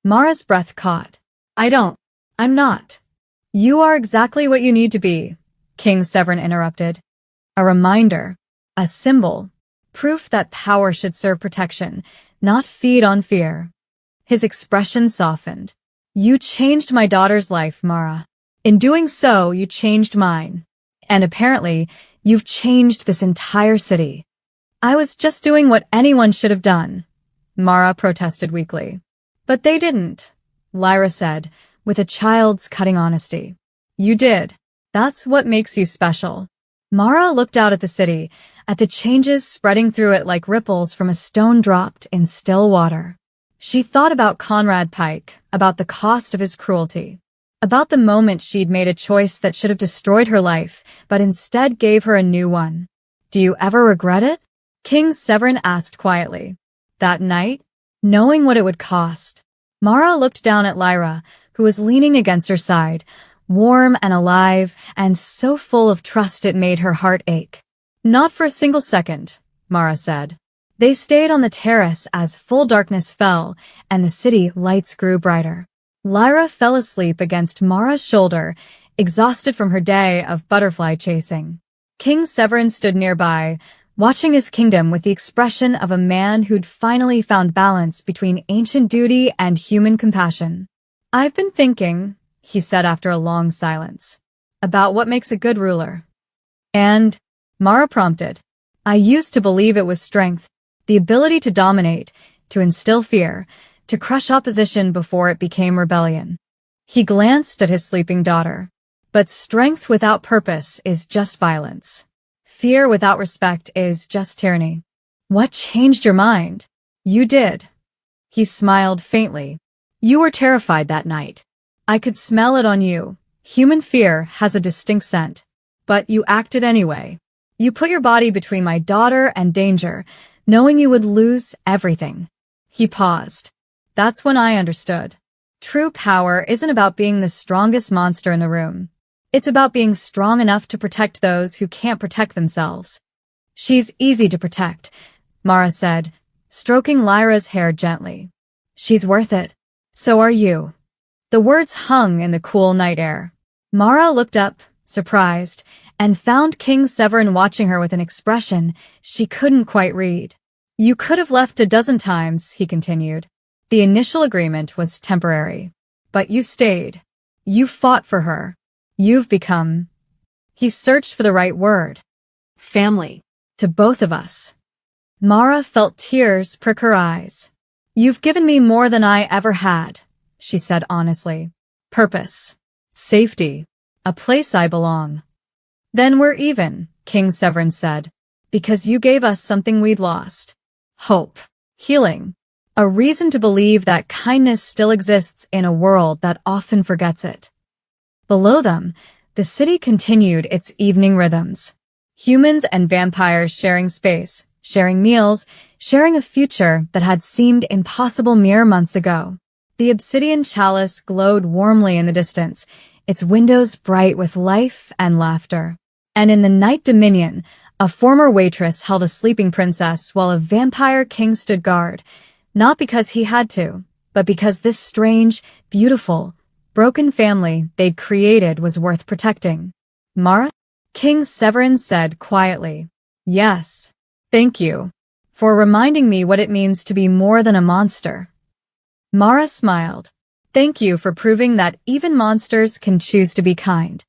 Mara's breath caught. I'm not. You are exactly what you need to be, King Severin interrupted. A reminder, a symbol, proof that power should serve protection, not feed on fear. His expression softened. You changed my daughter's life, Mara. In doing so, you changed mine. And apparently, you've changed this entire city. I was just doing what anyone should have done, Mara protested weakly. But they didn't, Lyra said, with a child's cutting honesty. You did. That's what makes you special. Mara looked out at the city, at the changes spreading through it like ripples from a stone dropped in still water. She thought about Conrad Pike, about the cost of his cruelty. About the moment she'd made a choice that should have destroyed her life, but instead gave her a new one. Do you ever regret it? King Severin asked quietly. That night, knowing what it would cost. Mara looked down at Lyra, who was leaning against her side, warm and alive, and so full of trust it made her heart ache. Not for a single second, Mara said. They stayed on the terrace as full darkness fell, and the city lights grew brighter. Lyra fell asleep against Mara's shoulder, exhausted from her day of butterfly chasing. King Severin stood nearby, watching his kingdom with the expression of a man who'd finally found balance between ancient duty and human compassion. I've been thinking, he said after a long silence, about what makes a good ruler. And, Mara prompted, I used to believe it was strength, the ability to dominate, to instill fear, to crush opposition before it became rebellion. He glanced at his sleeping daughter. But strength without purpose is just violence. Fear without respect is just tyranny. What changed your mind? You did. He smiled faintly. You were terrified that night. I could smell it on you. Human fear has a distinct scent. But you acted anyway. You put your body between my daughter and danger, knowing you would lose everything. He paused. That's when I understood. True power isn't about being the strongest monster in the room. It's about being strong enough to protect those who can't protect themselves. She's easy to protect, Mara said, stroking Lyra's hair gently. She's worth it. So are you. The words hung in the cool night air. Mara looked up, surprised, and found King Severin watching her with an expression she couldn't quite read. You could have left a dozen times, he continued. The initial agreement was temporary. But you stayed. You fought for her. You've become... He searched for the right word. Family. To both of us. Mara felt tears prick her eyes. You've given me more than I ever had, she said honestly. Purpose. Safety. A place I belong. Then we're even, King Severin said, because you gave us something we'd lost. Hope. Healing. A reason to believe that kindness still exists in a world that often forgets it. Below them, the city continued its evening rhythms. Humans and vampires sharing space, sharing meals, sharing a future that had seemed impossible mere months ago. The obsidian chalice glowed warmly in the distance, its windows bright with life and laughter. And in the night dominion, a former waitress held a sleeping princess while a vampire king stood guard, not because he had to, but because this strange, beautiful, broken family they'd created was worth protecting. Mara? King Severin said quietly. Yes. Thank you. For reminding me what it means to be more than a monster. Mara smiled. Thank you for proving that even monsters can choose to be kind.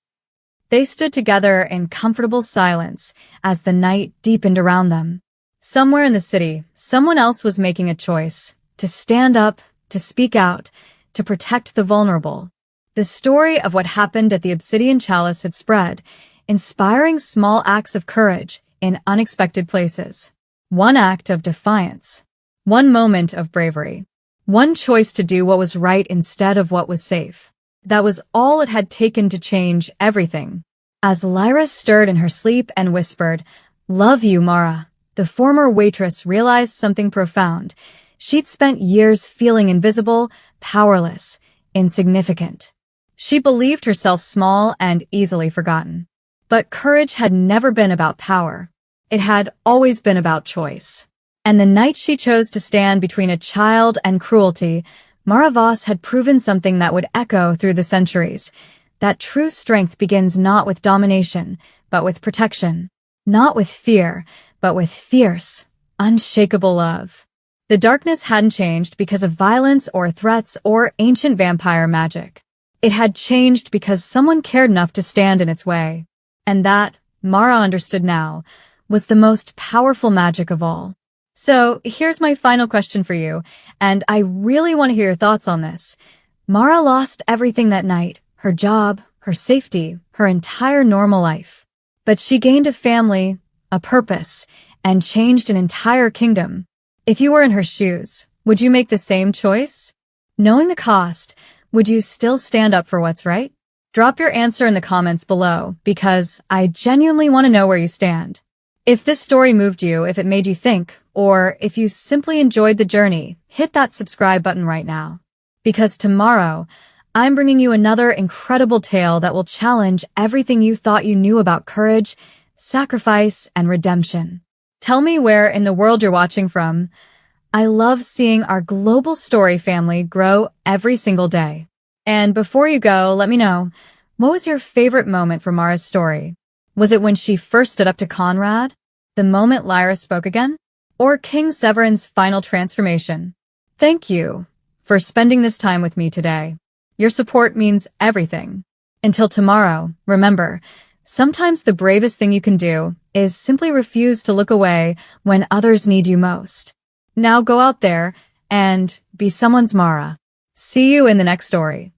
They stood together in comfortable silence as the night deepened around them. Somewhere in the city, someone else was making a choice, to stand up, to speak out, to protect the vulnerable. The story of what happened at the Obsidian Chalice had spread, inspiring small acts of courage in unexpected places. One act of defiance. One moment of bravery. One choice to do what was right instead of what was safe. That was all it had taken to change everything. As Lyra stirred in her sleep and whispered, Love you, Mara, the former waitress realized something profound. She'd spent years feeling invisible, powerless, insignificant. She believed herself small and easily forgotten. But courage had never been about power. It had always been about choice. And the night she chose to stand between a child and cruelty, Mara Voss had proven something that would echo through the centuries. That true strength begins not with domination, but with protection. Not with fear, but with fierce, unshakable love. The darkness hadn't changed because of violence or threats or ancient vampire magic. It had changed because someone cared enough to stand in its way. And that, Mara understood now, was the most powerful magic of all. So, here's my final question for you, and I really want to hear your thoughts on this. Mara lost everything that night, her job, her safety, her entire normal life. But she gained a family, a purpose, and changed an entire kingdom. If you were in her shoes, would you make the same choice? Knowing the cost, would you still stand up for what's right? Drop your answer in the comments below, because I genuinely want to know where you stand. If this story moved you, if it made you think, or if you simply enjoyed the journey, hit that subscribe button right now. Because tomorrow, I'm bringing you another incredible tale that will challenge everything you thought you knew about courage, sacrifice, and redemption. Tell me where in the world you're watching from. I love seeing our global story family grow every single day. And before you go, let me know, what was your favorite moment from Mara's story? Was it when she first stood up to Conrad? The moment Lyra spoke again? Or King Severin's final transformation? Thank you for spending this time with me today. Your support means everything. Until tomorrow, remember, sometimes the bravest thing you can do is simply refuse to look away when others need you most. Now go out there and be someone's Mara. See you in the next story.